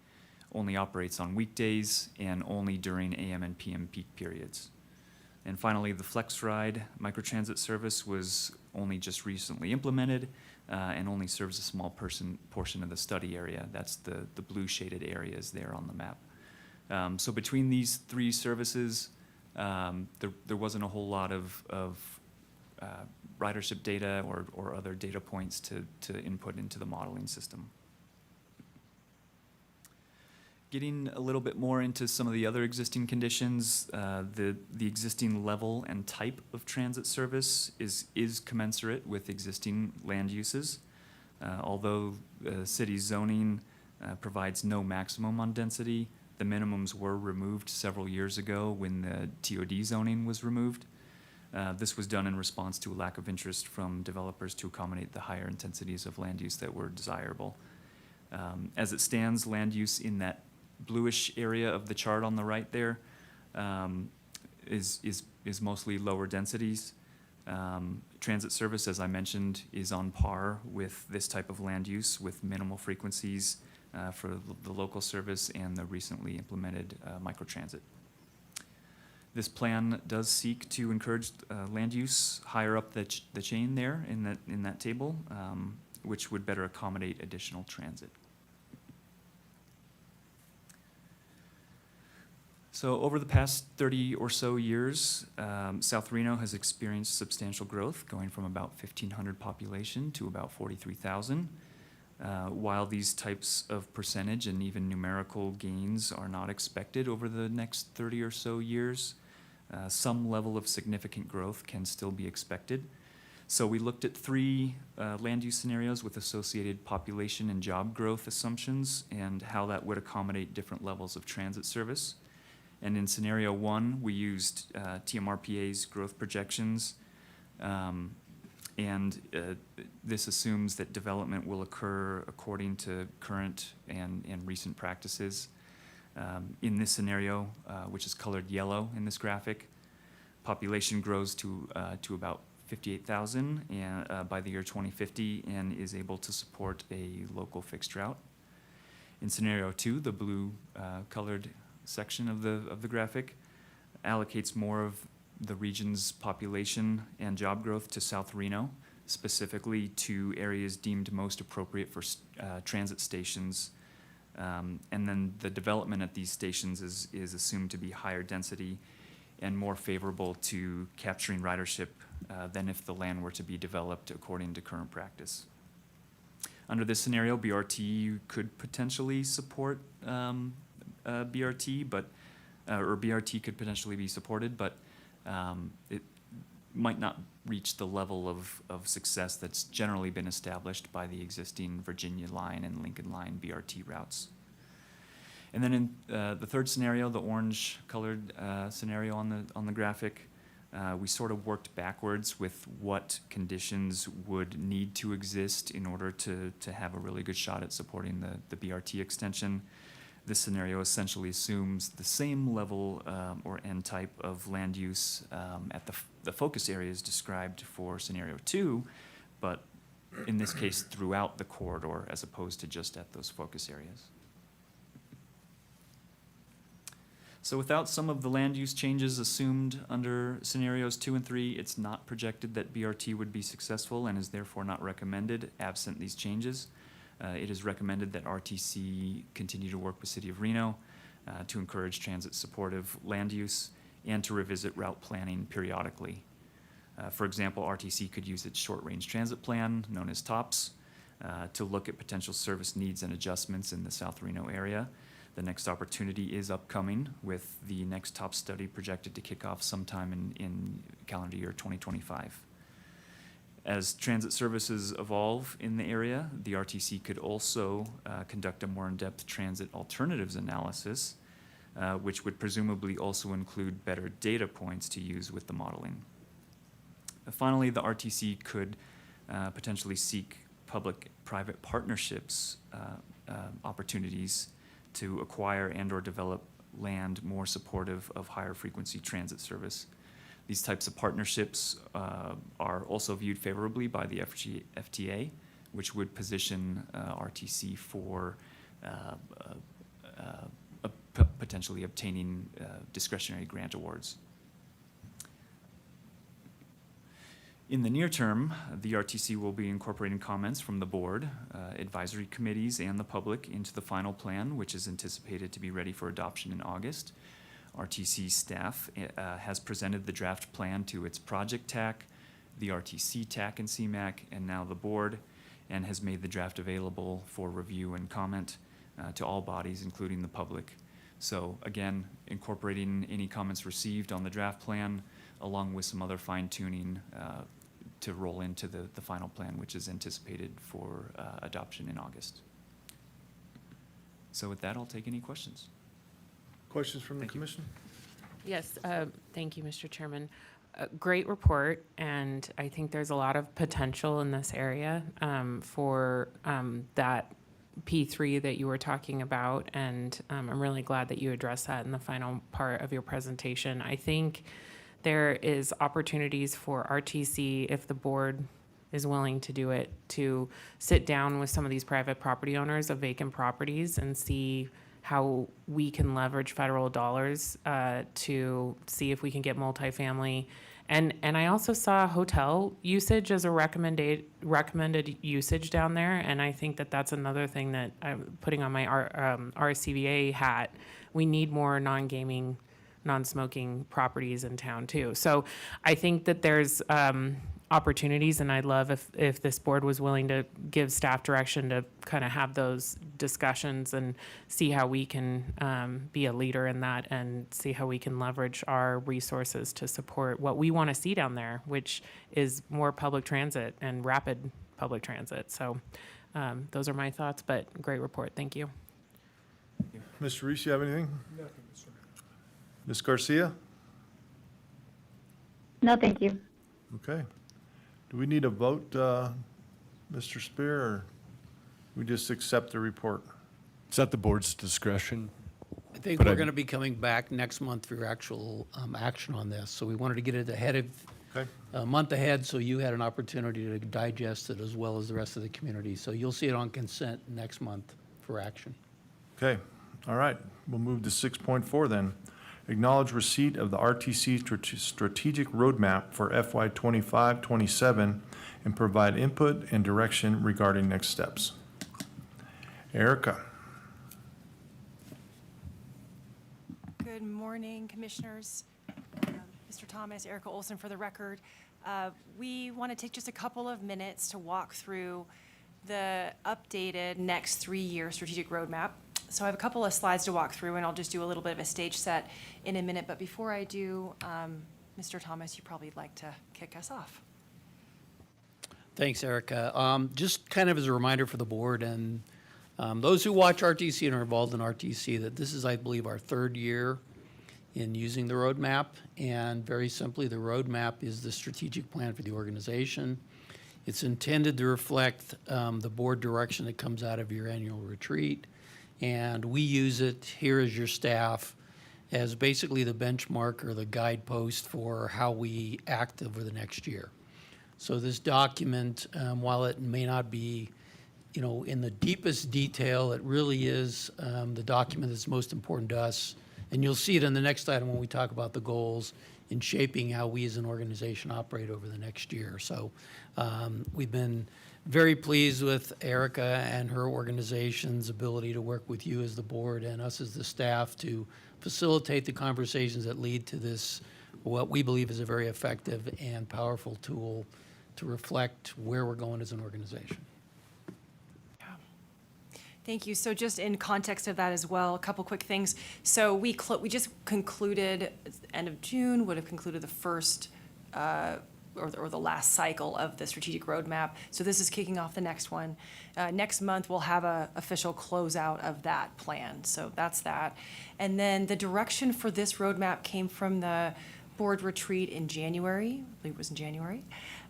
only operates on weekdays and only during AM and PM peak periods. And finally, the FlexRide microtransit service was only just recently implemented and only serves a small portion of the study area. That's the blue shaded areas there on the map. So between these three services, there wasn't a whole lot of ridership data or other data points to input into the modeling system. Getting a little bit more into some of the other existing conditions, the existing level and type of transit service is commensurate with existing land uses. Although the city's zoning provides no maximum on density, the minimums were removed several years ago when the TOD zoning was removed. This was done in response to a lack of interest from developers to accommodate the higher intensities of land use that were desirable. As it stands, land use in that bluish area of the chart on the right there is mostly lower densities. Transit service, as I mentioned, is on par with this type of land use with minimal frequencies for the local service and the recently implemented microtransit. This plan does seek to encourage land use higher up the chain there in that table, which would better accommodate additional transit. So over the past 30 or so years, South Reno has experienced substantial growth, going from about 1,500 population to about 43,000. While these types of percentage and even numerical gains are not expected over the next 30 or so years, some level of significant growth can still be expected. So we looked at three land use scenarios with associated population and job growth assumptions and how that would accommodate different levels of transit service. And in scenario one, we used TMRPA's growth projections, and this assumes that development will occur according to current and recent practices. In this scenario, which is colored yellow in this graphic, population grows to about 58,000 by the year 2050 and is able to support a local fixed route. In scenario two, the blue colored section of the graphic allocates more of the region's population and job growth to South Reno, specifically to areas deemed most appropriate for transit stations. And then the development at these stations is assumed to be higher density and more favorable to capturing ridership than if the land were to be developed according to current practice. Under this scenario, BRT could potentially support BRT, or BRT could potentially be supported, but it might not reach the level of success that's generally been established by the existing Virginia Line and Lincoln Line BRT routes. And then in the third scenario, the orange colored scenario on the graphic, we sort of worked backwards with what conditions would need to exist in order to have a really good shot at supporting the BRT extension. This scenario essentially assumes the same level or end type of land use at the focus areas described for scenario two, but in this case throughout the corridor as opposed to just at those focus areas. So without some of the land use changes assumed under scenarios 2 and 3, it's not projected that BRT would be successful and is therefore not recommended absent these changes. It is recommended that RTC continue to work with City of Reno to encourage transit supportive land use and to revisit route planning periodically. For example, RTC could use its short-range transit plan, known as TOPS, to look at potential service needs and adjustments in the South Reno area. The next opportunity is upcoming, with the next TOPS study projected to kick off sometime in calendar year 2025. As transit services evolve in the area, the RTC could also conduct a more in-depth transit alternatives analysis, which would presumably also include better data points to use with the modeling. Finally, the RTC could potentially seek public-private partnerships opportunities to acquire and or develop land more supportive of higher frequency transit service. These types of partnerships are also viewed favorably by the FTA, which would position RTC for potentially obtaining discretionary grant awards. In the near term, the RTC will be incorporating comments from the board, advisory committees, and the public into the final plan, which is anticipated to be ready for adoption in August. RTC staff has presented the draft plan to its project TAC, the RTC TAC and CMAC, and now the board, and has made the draft available for review and comment to all bodies, including the public. So again, incorporating any comments received on the draft plan, along with some other fine-tuning to roll into the final plan, which is anticipated for adoption in August. So with that, I'll take any questions.
Questions from the
Thank you.
commission?
Yes, thank you, Mr. Chairman. Great report, and I think there's a lot of potential in this area for that P3 that you were talking about, and I'm really glad that you addressed that in the final part of your presentation. I think there is opportunities for RTC, if the board is willing to do it, to sit down with some of these private property owners of vacant properties and see how we can leverage federal dollars to see if we can get multifamily. And I also saw hotel usage as a recommended usage down there, and I think that that's another thing that I'm putting on my RCVA hat. We need more non-gaming, non-smoking properties in town too. So I think that there's opportunities, and I'd love if this board was willing to give staff direction to kind of have those discussions and see how we can be a leader in that and see how we can leverage our resources to support what we want to see down there, which is more public transit and rapid public transit. So those are my thoughts, but great report. Thank you.
Mr. Reese, you have anything? Ms. Garcia?
No, thank you.
Okay. Do we need a vote, Mr. Spear, or we just accept the report?
It's at the board's discretion.
I think
But
we're
I-
going to be coming back next month for your actual action on this. So we wanted to get it ahead of,
Okay.
a month ahead, so you had an opportunity to digest it as well as the rest of the community. So you'll see it on consent next month for action.
Okay, all right. We'll move to 6.4 then. Acknowledge receipt of the RTC strategic roadmap for FY 25-27 and provide input and direction regarding next steps. Erica?
Good morning, Commissioners. Mr. Thomas, Erica Olson for the record. We want to take just a couple of minutes to walk through the updated next three-year strategic roadmap. So I have a couple of slides to walk through, and I'll just do a little bit of a stage set in a minute. But before I do, Mr. Thomas, you probably like to kick us off.
Thanks, Erica. Just kind of as a reminder for the board and those who watch RTC and are involved in RTC, that this is, I believe, our third year in using the roadmap. And very simply, the roadmap is the strategic plan for the organization. It's intended to reflect the board direction that comes out of your annual retreat. And we use it here as your staff as basically the benchmark or the guidepost for how we act over the next year. So this document, while it may not be, in the deepest detail, it really is the document that's most important to us. And you'll see it in the next item when we talk about the goals in shaping how we as an organization operate over the next year. So we've been very pleased with Erica and her organization's ability to work with you as the board and us as the staff to facilitate the conversations that lead to this, what we believe is a very effective and powerful tool to reflect where we're going as an organization.
Thank you. So just in context of that as well, a couple quick things. So we just concluded, end of June, would have concluded the first or the last cycle of the strategic roadmap. So this is kicking off the next one. Next month, we'll have an official closeout of that plan. So that's that. And then the direction for this roadmap came from the board retreat in January. I believe it was in January.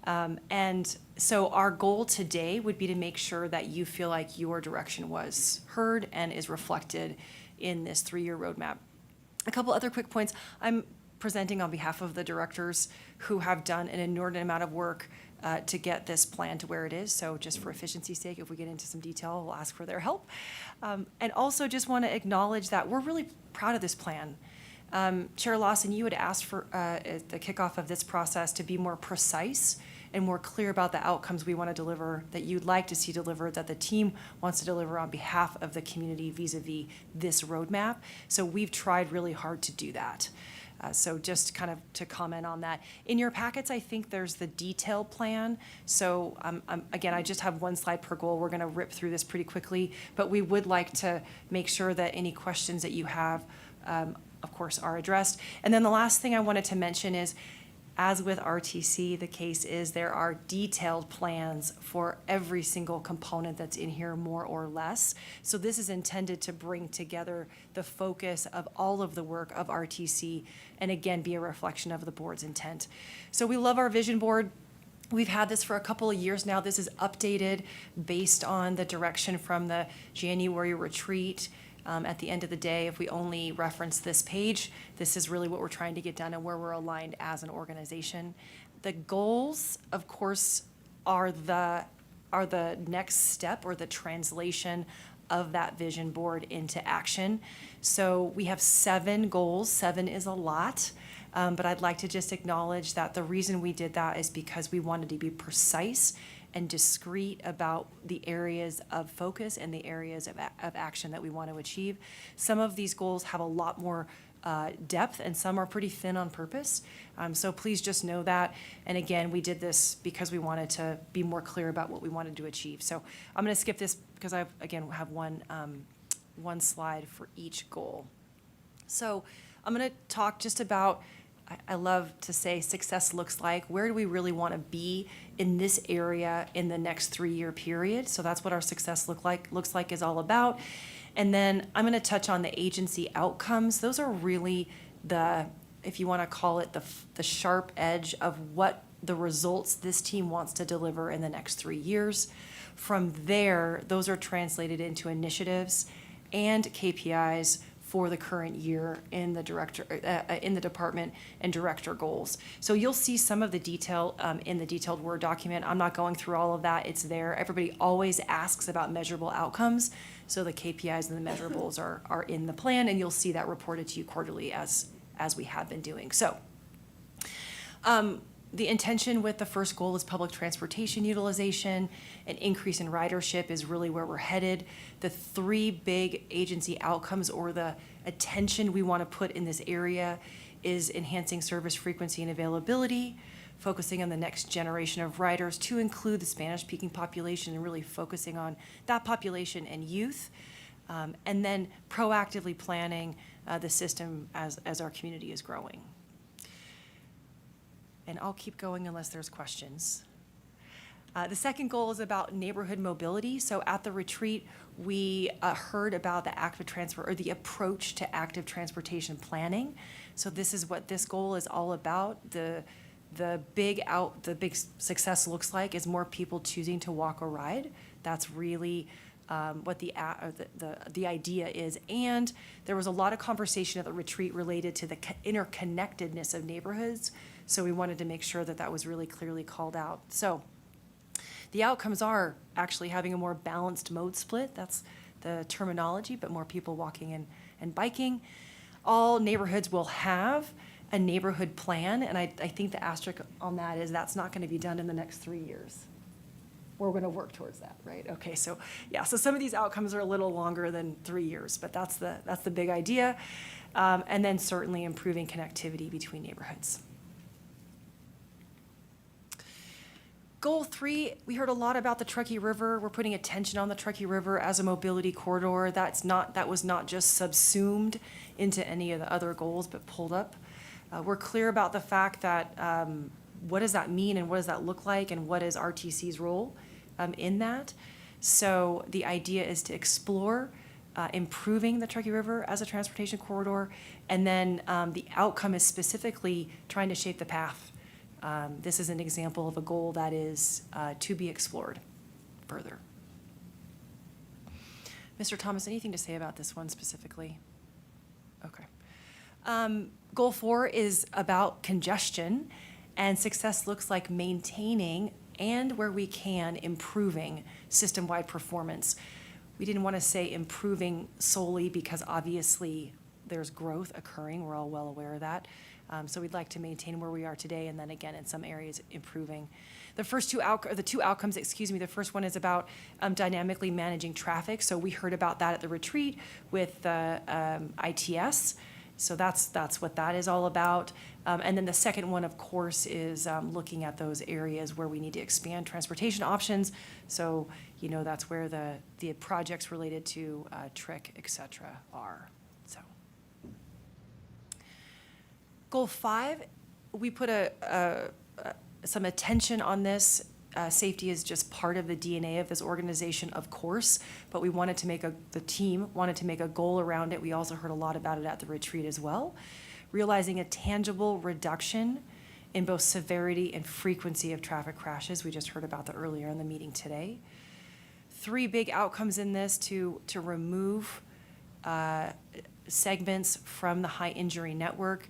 And so our goal today would be to make sure that you feel like your direction was heard and is reflected in this three-year roadmap A couple other quick points. I'm presenting on behalf of the directors who have done an inordinate amount of work to get this plan to where it is. So just for efficiency's sake, if we get into some detail, we'll ask for their help. And also just want to acknowledge that we're really proud of this plan. Chair Lawson, you had asked for at the kickoff of this process to be more precise and more clear about the outcomes we want to deliver, that you'd like to see delivered, that the team wants to deliver on behalf of the community vis-a-vis this roadmap. So we've tried really hard to do that. So just kind of to comment on that. In your packets, I think there's the detailed plan. So again, I just have one slide per goal. We're going to rip through this pretty quickly, but we would like to make sure that any questions that you have, of course, are addressed. And then the last thing I wanted to mention is, as with RTC, the case is there are detailed plans for every single component that's in here, more or less. So this is intended to bring together the focus of all of the work of RTC and again, be a reflection of the board's intent. So we love our vision board. We've had this for a couple of years now. This is updated based on the direction from the January retreat. At the end of the day, if we only reference this page, this is really what we're trying to get done and where we're aligned as an organization. The goals, of course, are the next step or the translation of that vision board into action. So we have 7 goals. 7 is a lot, but I'd like to just acknowledge that the reason we did that is because we wanted to be precise and discrete about the areas of focus and the areas of action that we want to achieve. Some of these goals have a lot more depth and some are pretty thin on purpose. So please just know that. And again, we did this because we wanted to be more clear about what we wanted to achieve. So I'm going to skip this because I, again, have one slide for each goal. So I'm going to talk just about, I love to say success looks like, where do we really want to be in this area in the next 3-year period? So that's what our success looks like is all about. And then I'm going to touch on the agency outcomes. Those are really the, if you want to call it the sharp edge of what the results this team wants to deliver in the next 3 years. From there, those are translated into initiatives and KPIs for the current year in the department and director goals. So you'll see some of the detail in the detailed Word document. I'm not going through all of that. It's there. Everybody always asks about measurable outcomes. So the KPIs and the measurables are in the plan, and you'll see that reported to you quarterly as we have been doing. So the intention with the first goal is public transportation utilization. An increase in ridership is really where we're headed. The 3 big agency outcomes or the attention we want to put in this area is enhancing service frequency and availability, focusing on the next generation of riders to include the Spanish-speaking population and really focusing on that population and youth, and then proactively planning the system as our community is growing. And I'll keep going unless there's questions. The second goal is about neighborhood mobility. So at the retreat, we heard about the the approach to active transportation planning. So this is what this goal is all about. The big success looks like is more people choosing to walk or ride. That's really what the idea is. And there was a lot of conversation at the retreat related to the interconnectedness of neighborhoods. So we wanted to make sure that that was really clearly called out. So the outcomes are actually having a more balanced mode split. That's the terminology, but more people walking and biking. All neighborhoods will have a neighborhood plan, and I think the asterisk on that is that's not going to be done in the next 3 years. We're going to work towards that, right? Okay, so yeah, so some of these outcomes are a little longer than 3 years, but that's the big idea. And then certainly improving connectivity between neighborhoods. Goal 3, we heard a lot about the Truckee River. We're putting attention on the Truckee River as a mobility corridor. That was not just subsumed into any of the other goals, but pulled up. We're clear about the fact that what does that mean and what does that look like and what is RTC's role in that. So the idea is to explore improving the Truckee River as a transportation corridor, and then the outcome is specifically trying to shape the path. This is an example of a goal that is to be explored further. Mr. Thomas, anything to say about this one specifically? Okay. Goal 4 is about congestion, and success looks like maintaining and, where we can, improving system-wide performance. We didn't want to say improving solely because obviously there's growth occurring. We're all well aware of that. So we'd like to maintain where we are today, and then again, in some areas, improving. The two outcomes, the first one is about dynamically managing traffic. So we heard about that at the retreat with ITS. So that's what that is all about. And then the second one, of course, is looking at those areas where we need to expand transportation options. So, that's where the projects related to TRIC, et cetera, are. So, Goal 5, we put some attention on this. Safety is just part of the DNA of this organization, of course, but we wanted to the team wanted to make a goal around it. We also heard a lot about it at the retreat as well. Realizing a tangible reduction in both severity and frequency of traffic crashes. We just heard about that earlier in the meeting today. 3 big outcomes in this to remove segments from the high injury network.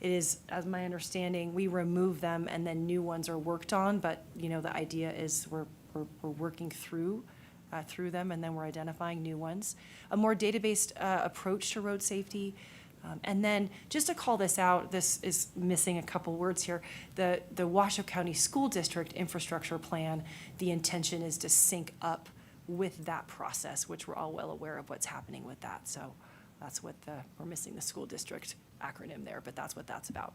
It is, as my understanding, we remove them and then new ones are worked on, but the idea is we're working through them and then we're identifying new ones. A more data-based approach to road safety. And then just to call this out, this is missing a couple words here. The Washoe County School District Infrastructure Plan, the intention is to sync up with that process, which we're all well aware of what's happening with that. So that's what we're missing the school district acronym there, but that's what that's about.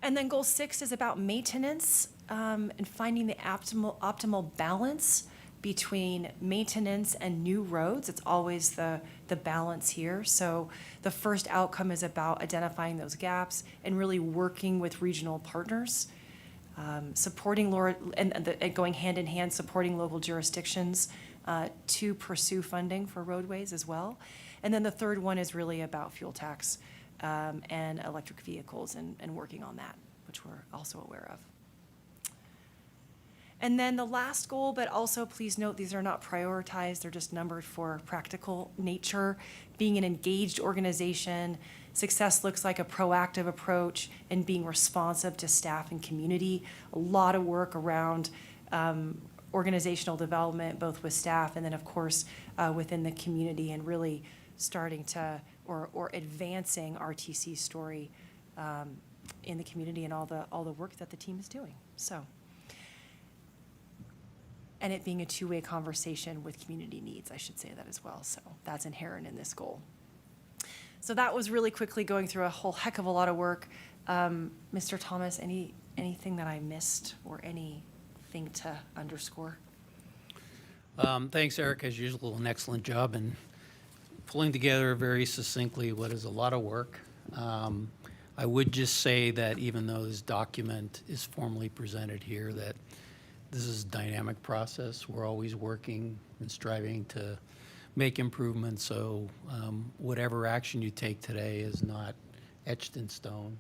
And then goal 6 is about maintenance and finding the optimal balance between maintenance and new roads. It's always the balance here. So the first outcome is about identifying those gaps and really working with regional partners, supporting and going hand in hand, supporting local jurisdictions to pursue funding for roadways as well. And then the third one is really about fuel tax and electric vehicles and working on that, which we're also aware of. And then the last goal, but also please note these are not prioritized, they're just numbered for practical nature. Being an engaged organization, success looks like a proactive approach and being responsive to staff and community. A lot of work around organizational development, both with staff and then of course within the community, and really starting to, or advancing RTC's story in the community and all the work that the team is doing. So. And it being a two-way conversation with community needs, I should say that as well. So that's inherent in this goal. So that was really quickly going through a whole heck of a lot of work. Mr. Thomas, anything that I missed or anything to underscore?
Thanks, Eric, as usual, an excellent job in pulling together very succinctly what is a lot of work. I would just say that even though this document is formally presented here, that this is a dynamic process. We're always working and striving to make improvements, so whatever action you take today is not etched in stone.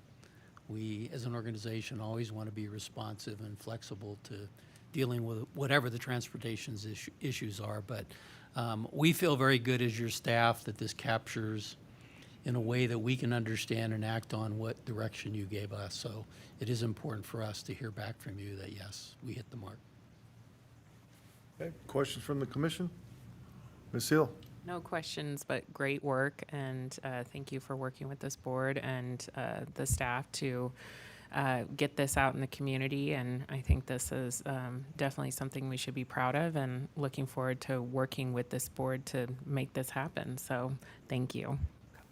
We, as an organization, always want to be responsive and flexible to dealing with whatever the transportation issues are, but we feel very good as your staff that this captures in a way that we can understand and act on what direction you gave us. So it is important for us to hear back from you that, yes, we hit the mark.
Okay, questions from the commission? Ms. Hill?
No questions, but great work, and thank you for working with this board and the staff to get this out in the community, and I think this is definitely something we should be proud of, and looking forward to working with this board to make this happen, so thank you.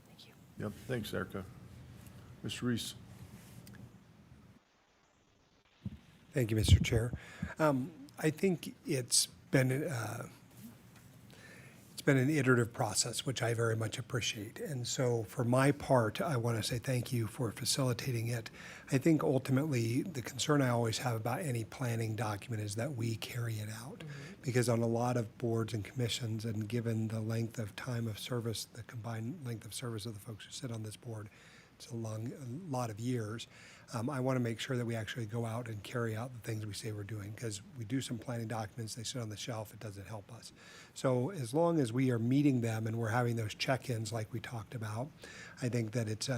Thank you.
Yep, thanks, Erica. Mr. Reese?
Thank you, Mr. Chair. I think it's been an iterative process, which I very much appreciate. And so for my part, I want to say thank you for facilitating it. I think ultimately the concern I always have about any planning document is that we carry it out. Because on a lot of boards and commissions, and given the length of time of service, the combined length of service of the folks who sit on this board, it's a lot of years. I want to make sure that we actually go out and carry out the things we say we're doing, because we do some planning documents, they sit on the shelf, it doesn't help us. So as long as we are meeting them and we're having those check-ins like we talked about, I think that it's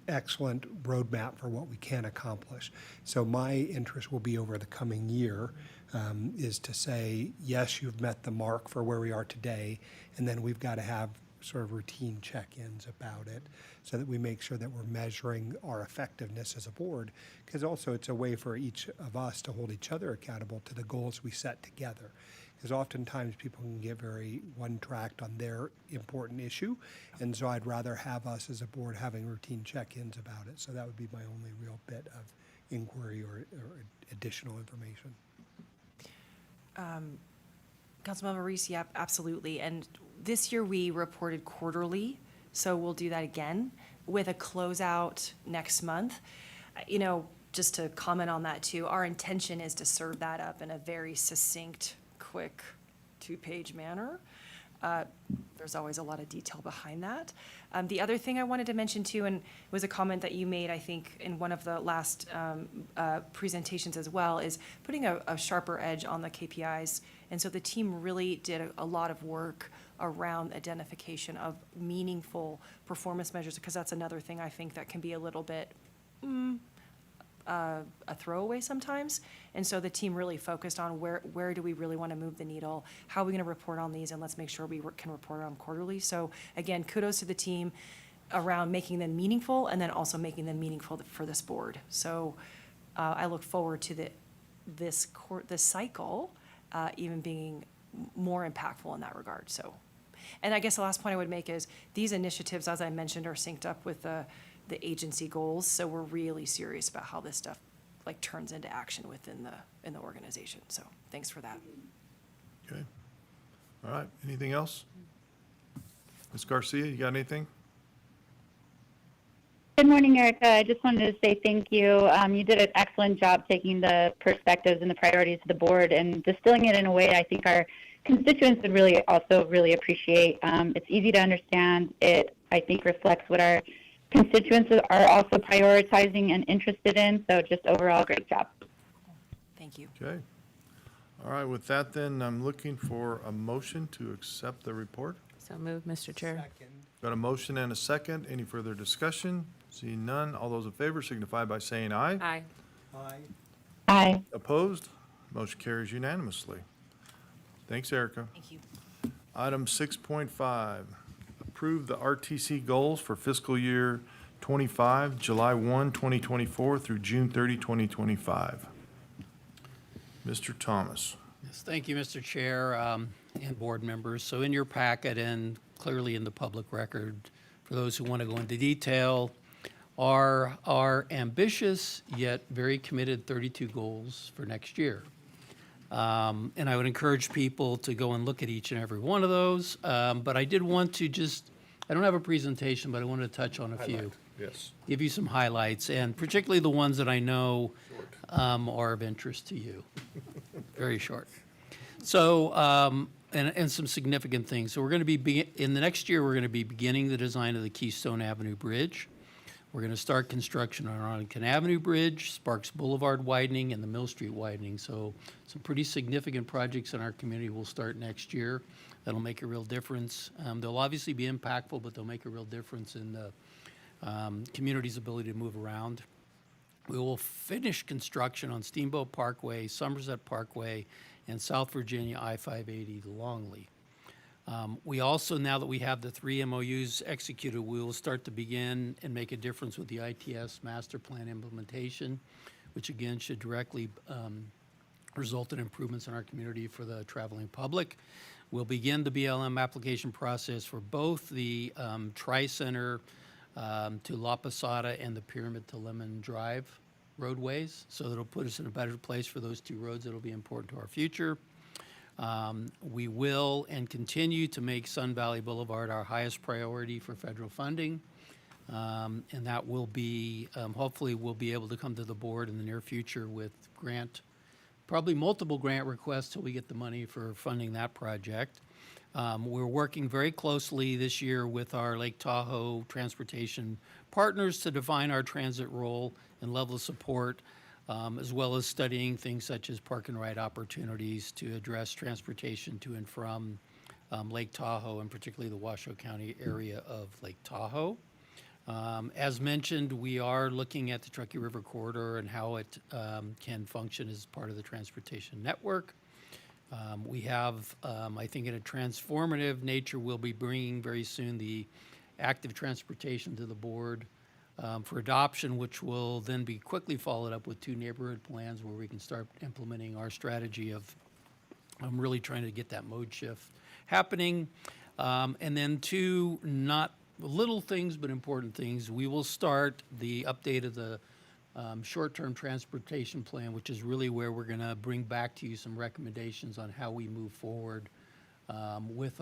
excellent roadmap for what we can accomplish. So my interest will be over the coming year, is to say, yes, you've met the mark for where we are today, and then we've got to have sort of routine check-ins about it so that we make sure that we're measuring our effectiveness as a board, because also it's a way for each of us to hold each other accountable to the goals we set together. Because oftentimes people can get very one-tracked on their important issue, and so I'd rather have us as a board having routine check-ins about it. So that would be my only real bit of inquiry or additional information.
Councilmember Reese, yep, absolutely. And this year we reported quarterly, so we'll do that again with a closeout next month. You know, just to comment on that too, our intention is to serve that up in a very succinct, quick, two-page manner. There's always a lot of detail behind that. The other thing I wanted to mention too, and it was a comment that you made, I think, in one of the last presentations as well, is putting a sharper edge on the KPIs. And so the team really did a lot of work around identification of meaningful performance measures, because that's another thing I think that can be a little bit a throwaway sometimes. And so the team really focused on where do we really want to move the needle? How are we going to report on these? And let's make sure we can report on them quarterly. So again, kudos to the team around making them meaningful and then also making them meaningful for this board. So I look forward to this cycle even being more impactful in that regard. So, and I guess the last point I would make is these initiatives, as I mentioned, are synced up with the agency goals. So we're really serious about how this stuff like turns into action within the organization. So thanks for that.
Okay. All right. Anything else? Ms. Garcia, you got anything?
Good morning, Erica. I just wanted to say thank you. You did an excellent job taking the perspectives and the priorities of the board and distilling it in a way I think our constituents would really appreciate. It's easy to understand. It, I think, reflects what our constituents are also prioritizing and interested in. So just overall, great job.
Thank you.
Okay. All right. With that, then, I'm looking for a motion to accept the report.
So moved, Mr. Chair.
Got a motion and a second. Any further discussion? Seeing none, all those in favor signify by saying aye.
Aye.
Aye.
Opposed? Motion carries unanimously. Thanks, Erica.
Thank you.
Item 6.5, approve the RTC goals for fiscal year 25, July 1, 2024 through June 30, 2025. Mr. Thomas.
Yes, thank you, Mr. Chair, and board members. So in your packet and clearly in the public record, for those who want to go into detail, are our ambitious yet very committed 32 goals for next year. And I would encourage people to go and look at each and every one of those. But I did want to I don't have a presentation, but I wanted to touch on a few.
Yes.
Give you some highlights, and particularly the ones that I know are of interest to you. Very short. So, and some significant things. So we're going to be, in the next year, we're going to be beginning the design of the Keystone Avenue Bridge. We're going to start construction on Arlington Avenue Bridge, Sparks Boulevard widening, and the Mill Street widening. So some pretty significant projects in our community will start next year. That'll make a real difference. They'll obviously be impactful, but they'll make a real difference in the community's ability to move around. We will finish construction on Steamboat Parkway, Somerset Parkway, and South Virginia I-580 to Longley. We also, now that we have the 3 MOUs executed, we will start to begin and make a difference with the ITS master plan implementation, which again should directly result in improvements in our community for the traveling public. We'll begin the BLM application process for both the Tri-Center to La Posada and the Pyramid to Lemon Drive roadways. So that'll put us in a better place for those 2 roads that'll be important to our future. We will and continue to make Sun Valley Boulevard our highest priority for federal funding. And that will be, hopefully we'll be able to come to the board in the near future with probably multiple grant requests till we get the money for funding that project. We're working very closely this year with our Lake Tahoe transportation partners to define our transit role and level of support, as well as studying things such as park and ride opportunities to address transportation to and from Lake Tahoe, and particularly the Washoe County area of Lake Tahoe. As mentioned, we are looking at the Truckee River Corridor and how it can function as part of the transportation network. We have, I think in a transformative nature, we'll be bringing very soon the active transportation to the board for adoption, which will then be quickly followed up with 2 neighborhood plans where we can start implementing our strategy of really trying to get that mode shift happening. And then 2 not little things, but important things. We will start the update of the short-term transportation plan, which is really where we're going to bring back to you some recommendations on how we move forward with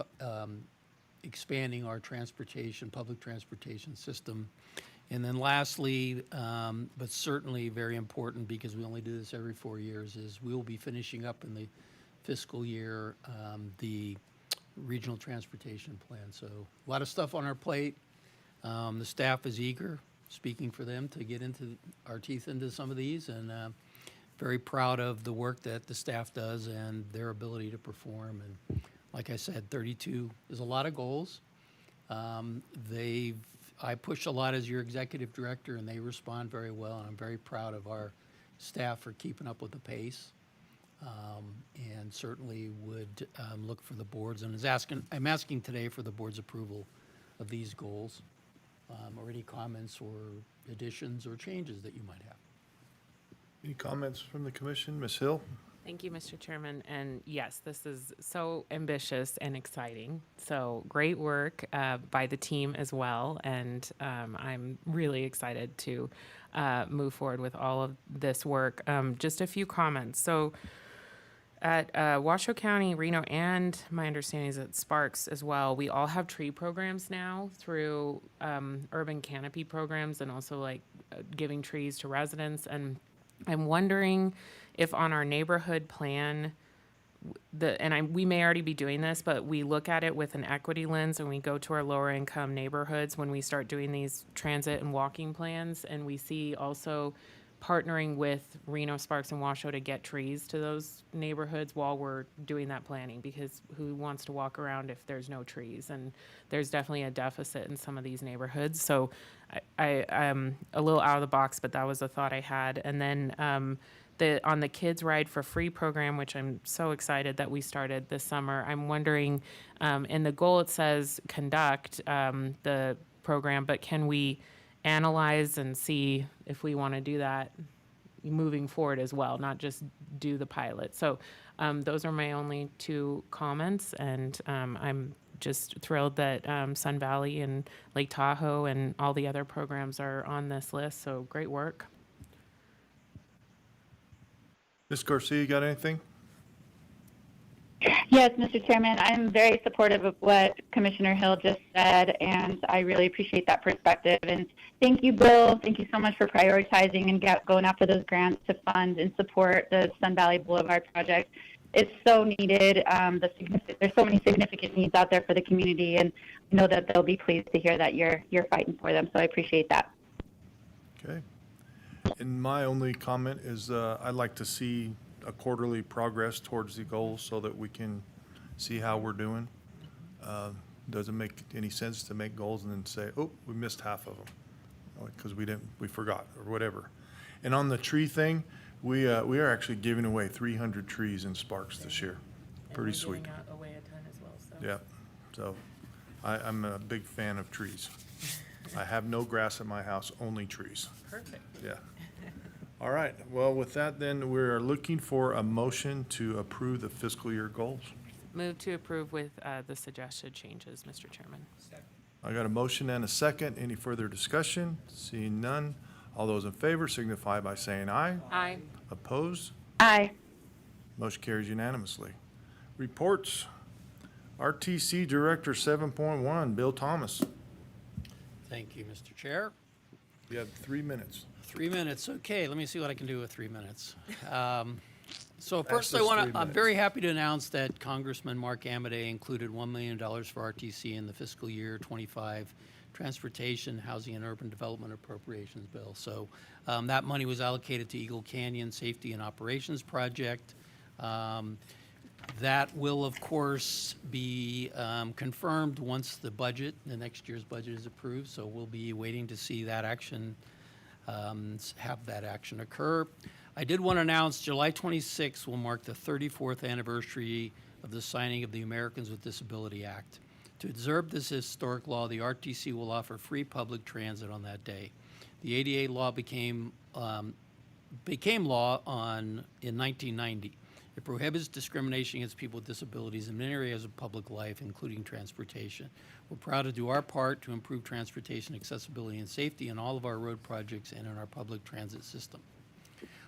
expanding our transportation, public transportation system. And then lastly, but certainly very important because we only do this every 4 years, is we will be finishing up in the fiscal year the regional transportation plan. So a lot of stuff on our plate. The staff is eager, speaking for them, to get into our teeth into some of these, and very proud of the work that the staff does and their ability to perform. And like I said, 32 is a lot of goals. I push a lot as your executive director, and they respond very well, and I'm very proud of our staff for keeping up with the pace. And certainly would look for the boards, and I'm asking today for the board's approval of these goals, or any comments or additions or changes that you might have.
Any comments from the commission? Ms. Hill?
Thank you, Mr. Chairman. And yes, this is so ambitious and exciting. So great work by the team as well. And I'm really excited to move forward with all of this work. Just a few comments. So at Washoe County, Reno, and my understanding is at Sparks as well, we all have tree programs now through urban canopy programs, and also like giving trees to residents. And I'm wondering if on our neighborhood plan, we may already be doing this, but we look at it with an equity lens, and we go to our lower income neighborhoods when we start doing these transit and walking plans, and we see also partnering with Reno, Sparks, and Washoe to get trees to those neighborhoods while we're doing that planning, because who wants to walk around if there's no trees? And there's definitely a deficit in some of these neighborhoods. So I'm a little out of the box, but that was a thought I had. And then on the Kids Ride for Free program, which I'm so excited that we started this summer, I'm wondering, in the goal it says conduct the program, but can we analyze and see if we want to do that moving forward as well, not just do the pilot? So those are my only 2 comments, and I'm just thrilled that Sun Valley and Lake Tahoe and all the other programs are on this list, so great work.
Ms. Garcia, you got anything?
Yes, Mr. Chairman, I'm very supportive of what Commissioner Hill just said, and I really appreciate that perspective. And thank you, Bill. Thank you so much for prioritizing and going after those grants to fund and support the Sun Valley Boulevard project. It's so needed. There's so many significant needs out there for the community, and I know that they'll be pleased to hear that you're fighting for them. So I appreciate that.
Okay. And my only comment is I'd like to see a quarterly progress towards the goals so that we can see how we're doing. Doesn't make any sense to make goals and then say, oh, we missed half of them because we forgot or whatever. And on the tree thing, we are actually giving away 300 trees in Sparks this year. Pretty sweet.
Giving away a ton as well. So.
Yeah. So I'm a big fan of trees. I have no grass at my house, only trees.
Perfect.
Yeah. All right. Well, with that, then we're looking for a motion to approve the fiscal year goals.
Move to approve with the suggested changes, Mr. Chairman.
I got a motion and a second. Any further discussion? Seeing none. All those in favor signify by saying aye.
Aye.
Opposed?
Aye.
Motion carries unanimously. Reports. RTC Director 7.1, Bill Thomas.
Thank you, Mr. Chair.
You have 3 minutes.
3 minutes, okay, let me see what I can do with 3 minutes. So first,
us 3
I'm
minutes.
very happy to announce that Congressman Mark Amodei included $1 million for RTC in the fiscal year '25 Transportation, Housing, and Urban Development Appropriations Bill. So that money was allocated to Eagle Canyon Safety and Operations Project. That will, of course, be confirmed once the next year's budget is approved. So we'll be waiting to see that action, have that action occur. I did want to announce July 26th will mark the 34th anniversary of the signing of the Americans with Disability Act. To observe this historic law, the RTC will offer free public transit on that day. The ADA law became law in 1990. It prohibits discrimination against people with disabilities in many areas of public life, including transportation. We're proud to do our part to improve transportation accessibility and safety in all of our road projects and in our public transit system.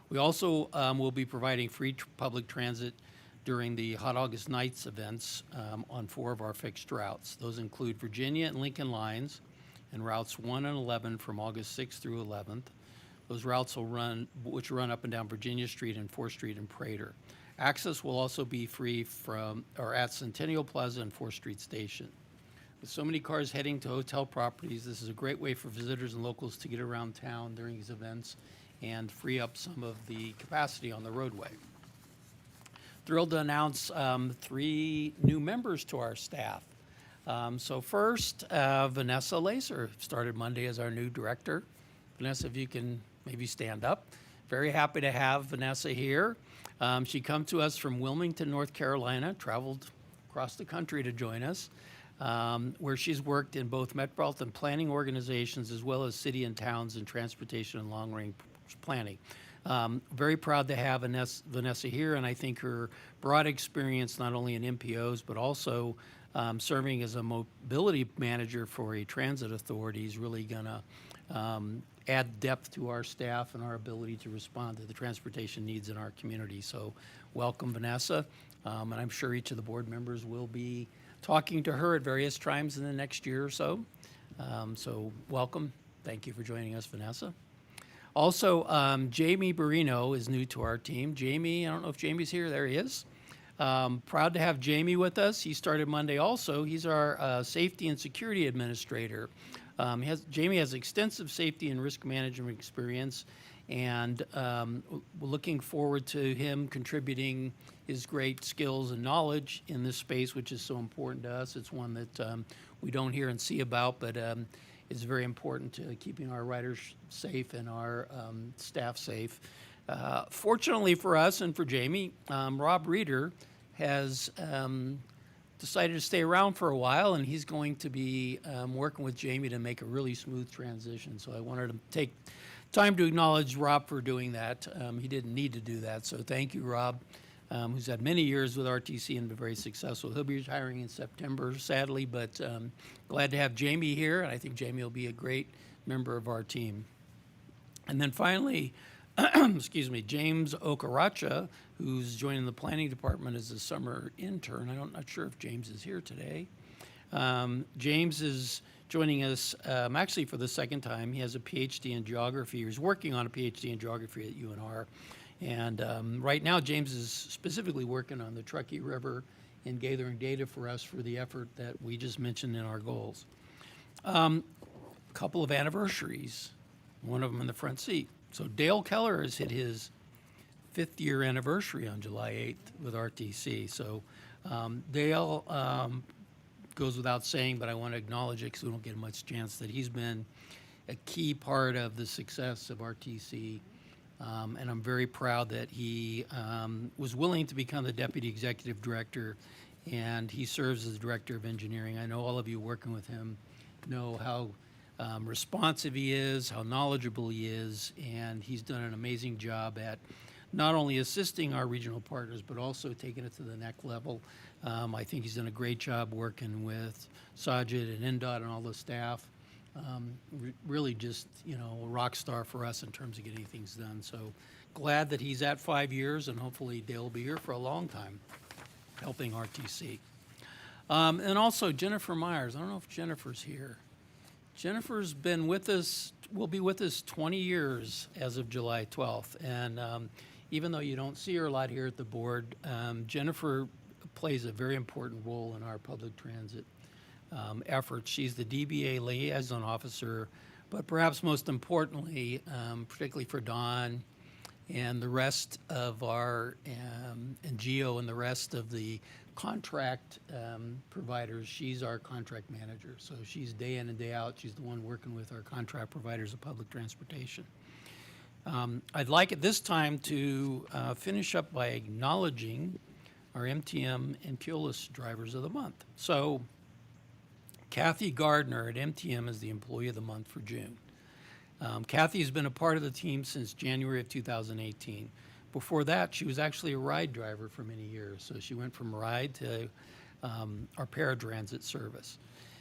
We also will be providing free public transit during the Hot August Nights events on 4 of our fixed routes. Those include Virginia and Lincoln lines and routes 1 and 11 from August 6th through 11th. Those routes will run up and down Virginia Street and 4th Street in Prater. Access will also be free at Centennial Plaza and 4th Street Station. With so many cars heading to hotel properties, this is a great way for visitors and locals to get around town during these events and free up some of the capacity on the roadway. Thrilled to announce 3 new members to our staff. So first, Vanessa Lacer started Monday as our new director. Vanessa, if you can maybe stand up. Very happy to have Vanessa here. She come to us from Wilmington, North Carolina, traveled across the country to join us, where she's worked in both metropolitan planning organizations as well as city and towns in transportation and long-range planning. Very proud to have Vanessa here, and I think her broad experience not only in MPOs but also serving as a mobility manager for a transit authority is really going to add depth to our staff and our ability to respond to the transportation needs in our community. So welcome, Vanessa, and I'm sure each of the board members will be talking to her at various times in the next year or so. So welcome. Thank you for joining us, Vanessa. Also, Jamie Barino is new to our team. Jamie, I don't know if Jamie's here. There he is. Proud to have Jamie with us. He started Monday also. He's our safety and security administrator. Jamie has extensive safety and risk management experience, and we're looking forward to him contributing his great skills and knowledge in this space, which is so important to us. It's one that we don't hear and see about, but is very important to keeping our riders safe and our staff safe. Fortunately for us and for Jamie, Rob Reeder has decided to stay around for a while, and he's going to be working with Jamie to make a really smooth transition. So I wanted to take time to acknowledge Rob for doing that. He didn't need to do that, so thank you, Rob, who's had many years with RTC and been very successful. He'll be retiring in September, sadly, but glad to have Jamie here, and I think Jamie will be a great member of our team. And then finally, excuse me, James Okaracha, who's joining the planning department as a summer intern. I'm not sure if James is here today. James is joining us actually for the second time. He has a PhD in geography. He's working on a PhD in geography at UNR. And right now, James is specifically working on the Truckee River and gathering data for us for the effort that we just mentioned in our goals. Couple of anniversaries, one of them in the front seat. So Dale Keller has hit his 5th year anniversary on July 8th with RTC. So Dale goes without saying, but I want to acknowledge it because we don't get much chance that he's been a key part of the success of RTC. And I'm very proud that he was willing to become the deputy executive director, and he serves as director of engineering. I know all of you working with him know how responsive he is, how knowledgeable he is, and he's done an amazing job at not only assisting our regional partners, but also taking it to the next level. I think he's done a great job working with Sajid and NDOT and all the staff. Really just, a rock star for us in terms of getting things done. So glad that he's at 5 years, and hopefully Dale will be here for a long time helping RTC. And also Jennifer Myers. I don't know if Jennifer's here. Jennifer's been with us, will be with us 20 years as of July 12th. And even though you don't see her a lot here at the board, Jennifer plays a very important role in our public transit efforts. She's the DBA liaison officer, but perhaps most importantly, particularly for Don and the rest of our, and Geo and the rest of the contract providers, she's our contract manager. So she's day in and day out, she's the one working with our contract providers of public transportation. I'd like at this time to finish up by acknowledging our MTM and Keolis drivers of the month. So Kathy Gardner at MTM is the Employee of the Month for June. Kathy has been a part of the team since January of 2018. Before that, she was actually a ride driver for many years. So she went from ride to our paratransit service.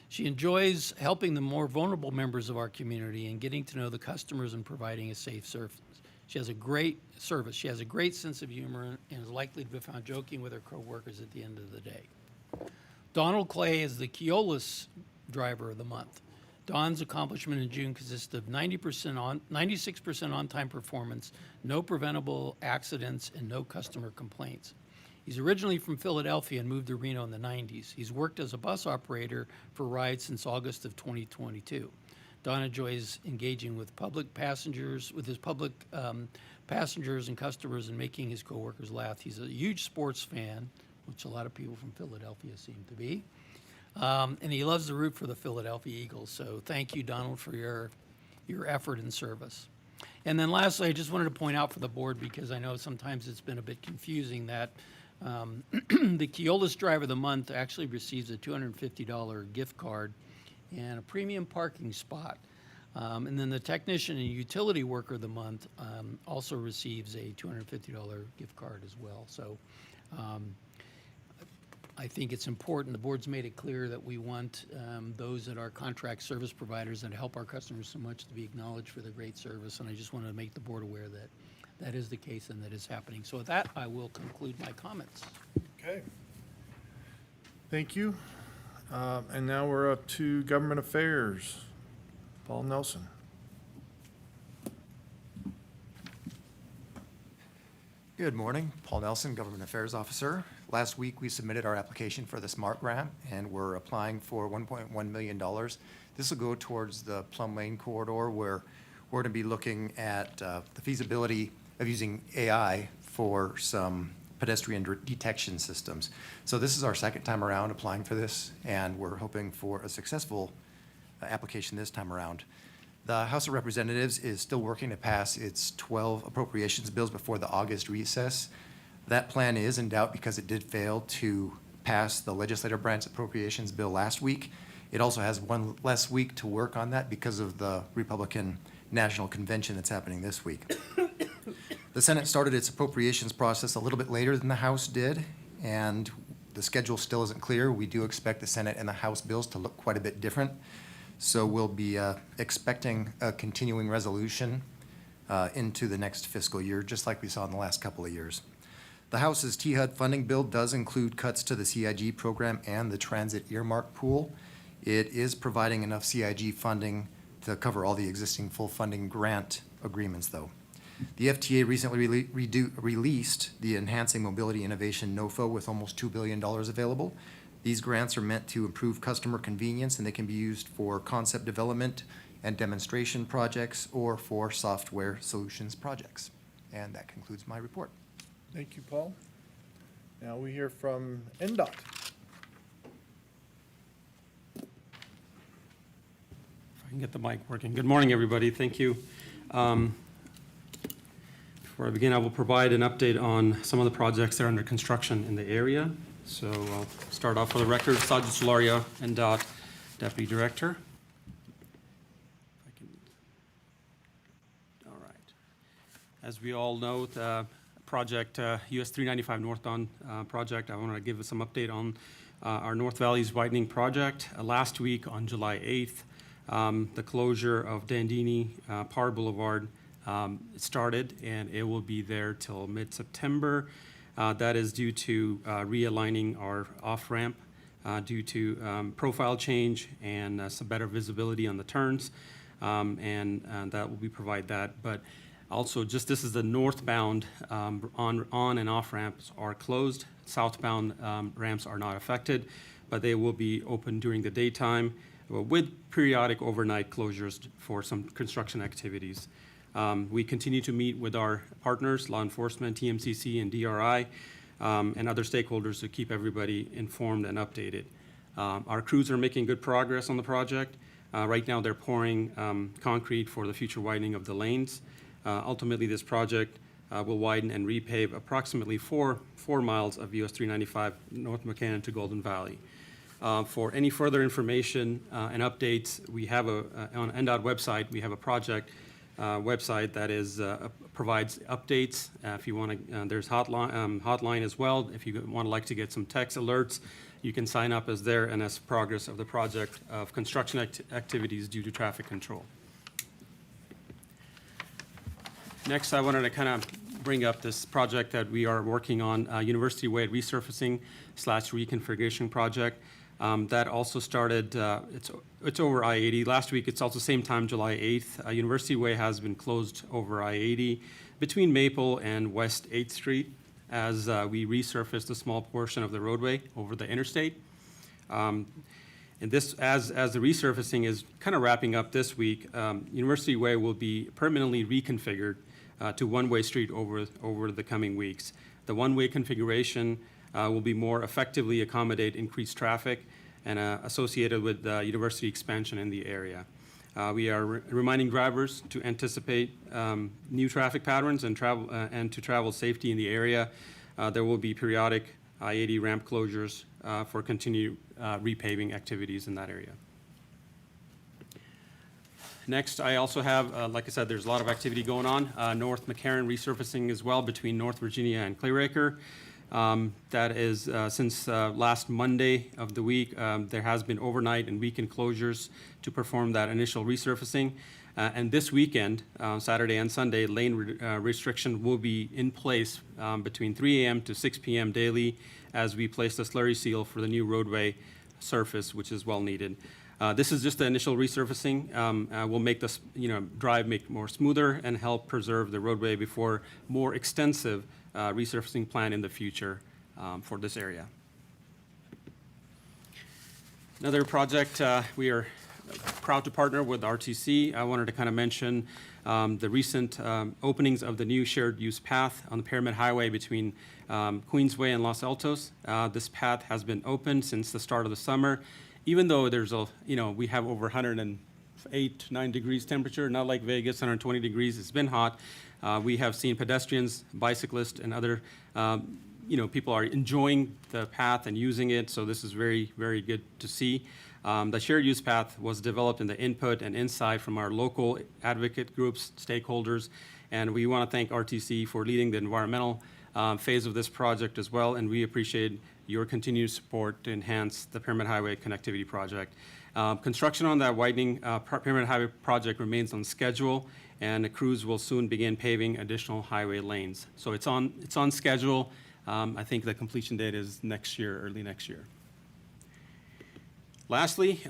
She enjoys helping the more vulnerable members of our community and getting to know the customers and providing a safe service. She has a great service. She has a great sense of humor and is likely to be found joking with her coworkers at the end of the day. Donald Clay is the Keolis Driver of the Month. Don's accomplishment in June consists of 96% on-time performance, no preventable accidents, and no customer complaints. He's originally from Philadelphia and moved to Reno in the 90s. He's worked as a bus operator for rides since August of 2022. Don enjoys engaging with public passengers, with his public passengers and customers, and making his coworkers laugh. He's a huge sports fan, which a lot of people from Philadelphia seem to be. And he loves to root for the Philadelphia Eagles. So thank you, Donald, for your effort and service. And then lastly, I just wanted to point out for the board, because I know sometimes it's been a bit confusing, that the Keolis Driver of the Month actually receives a $250 gift card and a premium parking spot. And then the Technician and Utility Worker of the Month also receives a $250 gift card as well. So I think it's important, the board's made it clear that we want those that are contract service providers that help our customers so much to be acknowledged for their great service. And I just wanted to make the board aware that that is the case and that is happening. So with that, I will conclude my comments.
Okay. Thank you. And now we're up to Government Affairs. Paul Nelson.
Good morning, Paul Nelson, Government Affairs Officer. Last week, we submitted our application for the SMART grant, and we're applying for $1.1 million. This will go towards the Plum Lane corridor, where we're going to be looking at the feasibility of using AI for some pedestrian detection systems. So this is our second time around applying for this, and we're hoping for a successful application this time around. The House of Representatives is still working to pass its 12 appropriations bills before the August recess. That plan is in doubt because it did fail to pass the legislative branch appropriations bill last week. It also has one less week to work on that because of the Republican National Convention that's happening this week. The Senate started its appropriations process a little bit later than the House did, and the schedule still isn't clear. We do expect the Senate and the House bills to look quite a bit different. So we'll be expecting a continuing resolution into the next fiscal year, just like we saw in the last couple of years. The House's THUD funding bill does include cuts to the CIG program and the transit earmark pool. It is providing enough CIG funding to cover all the existing full funding grant agreements, though. The FTA recently released the Enhancing Mobility Innovation NOFO with almost $2 billion available. These grants are meant to improve customer convenience, and they can be used for concept development and demonstration projects or for software solutions projects. And that concludes my report.
Thank you, Paul. Now we hear from NDOT.
If I can get the mic working. Good morning, everybody. Thank you. Before I begin, I will provide an update on some of the projects that are under construction in the area. So I'll start off for the record. Sajid Solaria, NDOT Deputy Director. All right. As we all know, the project US 395 Northbound project, I want to give some update on our North Valley's widening project. Last week on July 8th, the closure of Dandini Power Boulevard started, and it will be there till mid-September. That is due to realigning our off-ramp due to profile change and some better visibility on the turns, and that will be provide that. But Also, just this is the northbound on and off ramps are closed. Southbound ramps are not affected, but they will be open during the daytime with periodic overnight closures for some construction activities. We continue to meet with our partners, law enforcement, TMCC, and DRI, and other stakeholders to keep everybody informed and updated. Our crews are making good progress on the project. Right now, they're pouring concrete for the future widening of the lanes. Ultimately, this project will widen and repave approximately 4 miles of US 395 North McCann to Golden Valley. For any further information and updates, we have on NDOT website, we have a project website that is provides updates. If you want to, there's hotline as well. If you like to get some text alerts, you can sign up as there and as progress of the project of construction activities due to traffic control. Next, I wanted to kind of bring up this project that we are working on, University Way resurfacing / reconfiguration project. That also started, it's over I-80. Last week, it's also same time, July 8th. University Way has been closed over I-80 between Maple and West 8th Street as we resurfaced a small portion of the roadway over the interstate. And this, as the resurfacing is kind of wrapping up this week, University Way will be permanently reconfigured to one-way street over the coming weeks. The one-way configuration will be more effectively accommodate increased traffic and associated with university expansion in the area. We are reminding drivers to anticipate new traffic patterns and to travel safety in the area. There will be periodic I-80 ramp closures for continued repaving activities in that area. Next, I also have, like I said, there's a lot of activity going on. North McCarran resurfacing as well between North Virginia and Clayacre. That is, since last Monday of the week, there has been overnight and weekend closures to perform that initial resurfacing. And this weekend, Saturday and Sunday, lane restriction will be in place between 3 a.m. to 6 p.m. daily as we place the slurry seal for the new roadway surface, which is well needed. This is just the initial resurfacing. Will make this, drive more smoother and help preserve the roadway before more extensive resurfacing plan in the future for this area. Another project, we are proud to partner with RTC. I wanted to kind of mention the recent openings of the new shared use path on the Pyramid Highway between Queensway and Los Altos. This path has been open since the start of the summer. Even though there's we have over 108, 9 degrees temperature, not like Vegas, 120 degrees, it's been hot. We have seen pedestrians, bicyclists, and other, people are enjoying the path and using it, so this is very, very good to see. The shared use path was developed in the input and insight from our local advocate groups, stakeholders, and we want to thank RTC for leading the environmental phase of this project as well, and we appreciate your continued support to enhance the Pyramid Highway connectivity project. Construction on that widening Pyramid Highway project remains on schedule, and the crews will soon begin paving additional highway lanes. So it's on schedule. I think the completion date is next year, early next year. Lastly,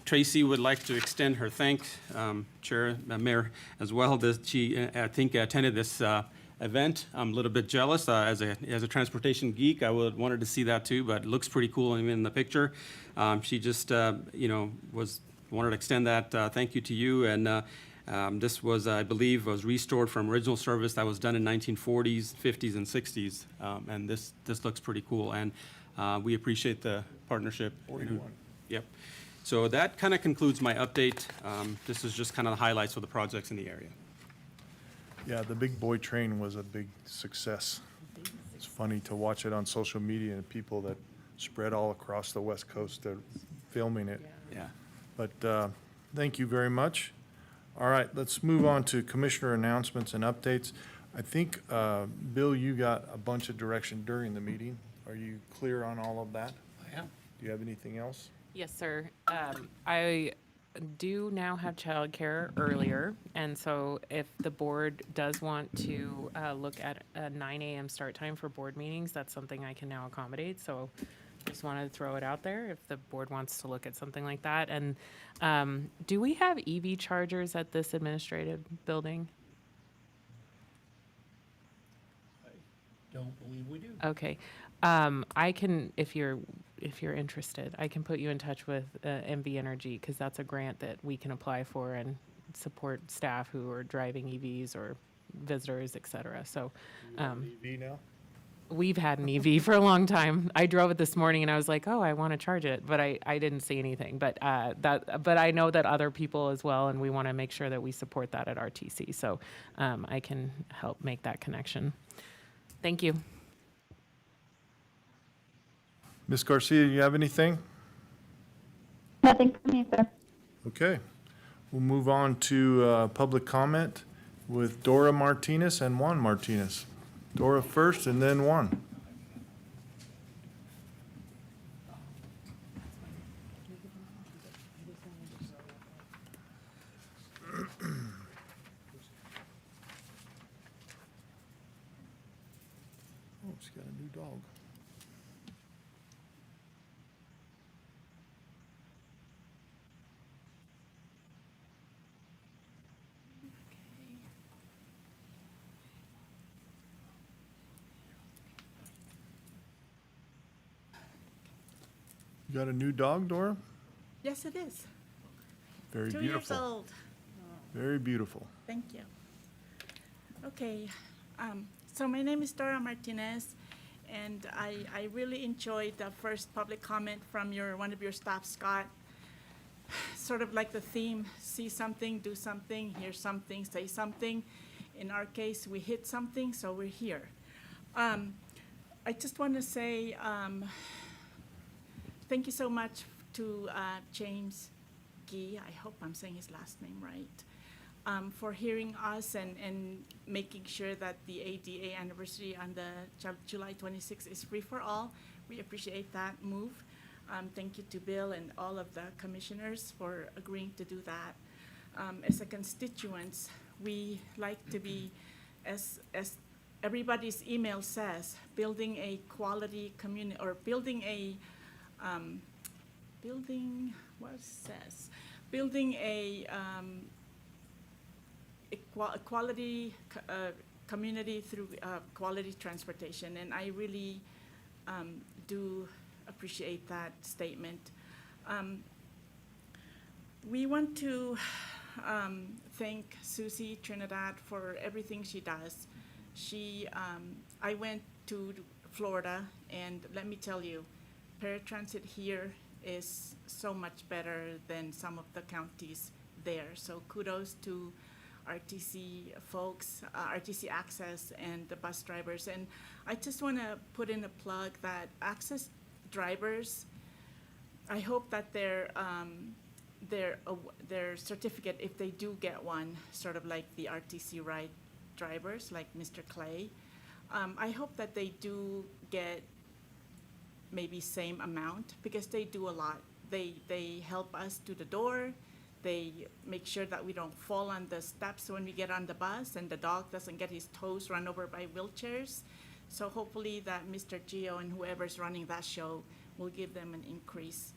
Tracy would like to extend her thanks, Chair, Mayor, as well, that she, I think, attended this event. I'm a little bit jealous. As a transportation geek, I wanted to see that too, but it looks pretty cool even in the picture. She just, wanted to extend that thank you to you. And this was, I believe, was restored from original service that was done in 1940s, 50s, and 60s. And this looks pretty cool. And we appreciate the partnership.
41.
Yep. So that kind of concludes my update. This is just kind of the highlights of the projects in the area.
Yeah, the Big Boy train was a big success. It's funny to watch it on social media and people that spread all across the West Coast are filming it.
Yeah.
But thank you very much. All right, let's move on to commissioner announcements and updates. I think, Bill, you got a bunch of direction during the meeting. Are you clear on all of that?
I am.
Do you have anything else?
Yes, sir. I do now have childcare earlier, and so if the board does want to look at a 9 a.m. start time for board meetings, that's something I can now accommodate. So just wanted to throw it out there if the board wants to look at something like that. And do we have EV chargers at this administrative building?
don't believe we do.
Okay. I can, if you're interested, I can put you in touch with MV Energy, because that's a grant that we can apply for and support staff who are driving EVs or visitors, et cetera. So
EV now?
we've had an EV for a long time. I drove it this morning and I was like, oh, I want to charge it, but I didn't see anything. But but I know that other people as well, and we want to make sure that we support that at RTC. So I can help make that connection. Thank you.
Ms. Garcia, you have anything?
Nothing for me, sir.
Okay. We'll move on to public comment with Dora Martinez and Juan Martinez. Dora first and then Juan. Oh, she's got a new dog. You got a new dog, Dora?
Yes, it is.
Very
2
beautiful.
years old.
Very beautiful.
Thank you. Okay, so my name is Dora Martinez, and I really enjoyed the first public comment from one of your staff, Scott. Sort of like the theme, see something, do something, hear something, say something. In our case, we hit something, so we're here. I just want to say thank you so much to James Gee, I hope I'm saying his last name right, for hearing us and making sure that the ADA anniversary on the July 26th is free for all. We appreciate that move. Thank you to Bill and all of the commissioners for agreeing to do that. As a constituents, we like to be, as everybody's email says, building a quality community, or building a quality community through quality transportation, and I really do appreciate that statement. We want to thank Susie Trinidad for everything she does. I went to Florida, and let me tell you, paratransit here is so much better than some of the counties there. So kudos to RTC folks, RTC Access, and the bus drivers. And I just want to put in a plug that Access drivers, I hope that their certificate, if they do get one, sort of like the RTC ride drivers, like Mr. Clay, I hope that they do get maybe same amount, because they do a lot. They help us to the door. They make sure that we don't fall on the steps when we get on the bus, and the dog doesn't get his toes run over by wheelchairs. So hopefully that Mr. Gio and whoever's running that show will give them an increase.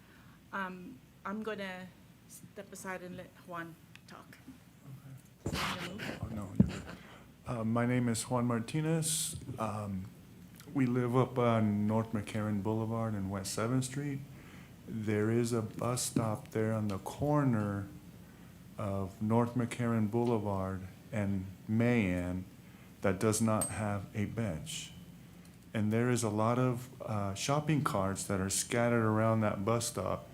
I'm gonna step aside and let Juan talk.
My name is Juan Martinez. We live up on North McCarran Boulevard and West 7th Street. There is a bus stop there on the corner of North McCarran Boulevard and Mayan that does not have a bench. And there is a lot of shopping carts that are scattered around that bus stop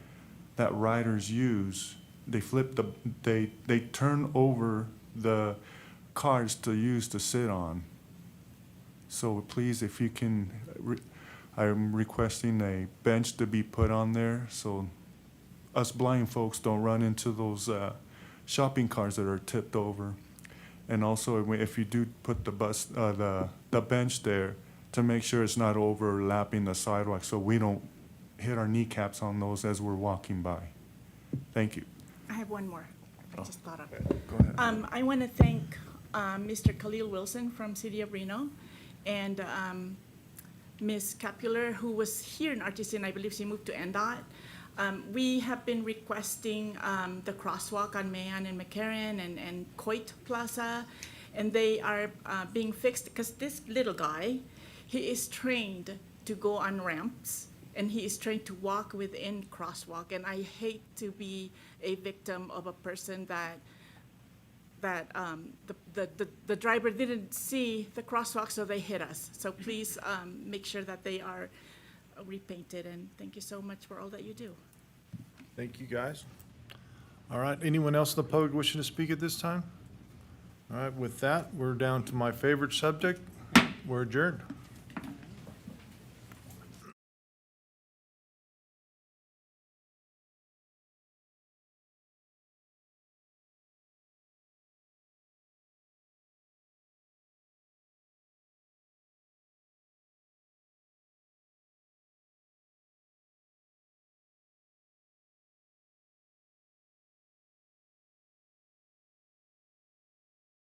that riders use. They turn over the carts to use to sit on. So please, if you can, I'm requesting a bench to be put on there so us blind folks don't run into those shopping carts that are tipped over. And also, if you do put the bench there, to make sure it's not overlapping the sidewalk so we don't hit our kneecaps on those as we're walking by. Thank you.
I have one more. I just thought of it.
Go ahead.
I want to thank Mr. Khalil Wilson from City of Reno, and Ms. Capular, who was here in RTC, and I believe she moved to NDOT. We have been requesting the crosswalk on Mayan and McCarran and Coit Plaza, and they are being fixed because this little guy, He is trained to go on ramps, and he is trained to walk within crosswalk. And I hate to be a victim of a person that the driver didn't see the crosswalk, so they hit us. So please make sure that they are repainted, and thank you so much for all that you do.
Thank you, guys. All right, anyone else in the public wishing to speak at this time? All right, with that, we're down to my favorite subject. We're adjourned.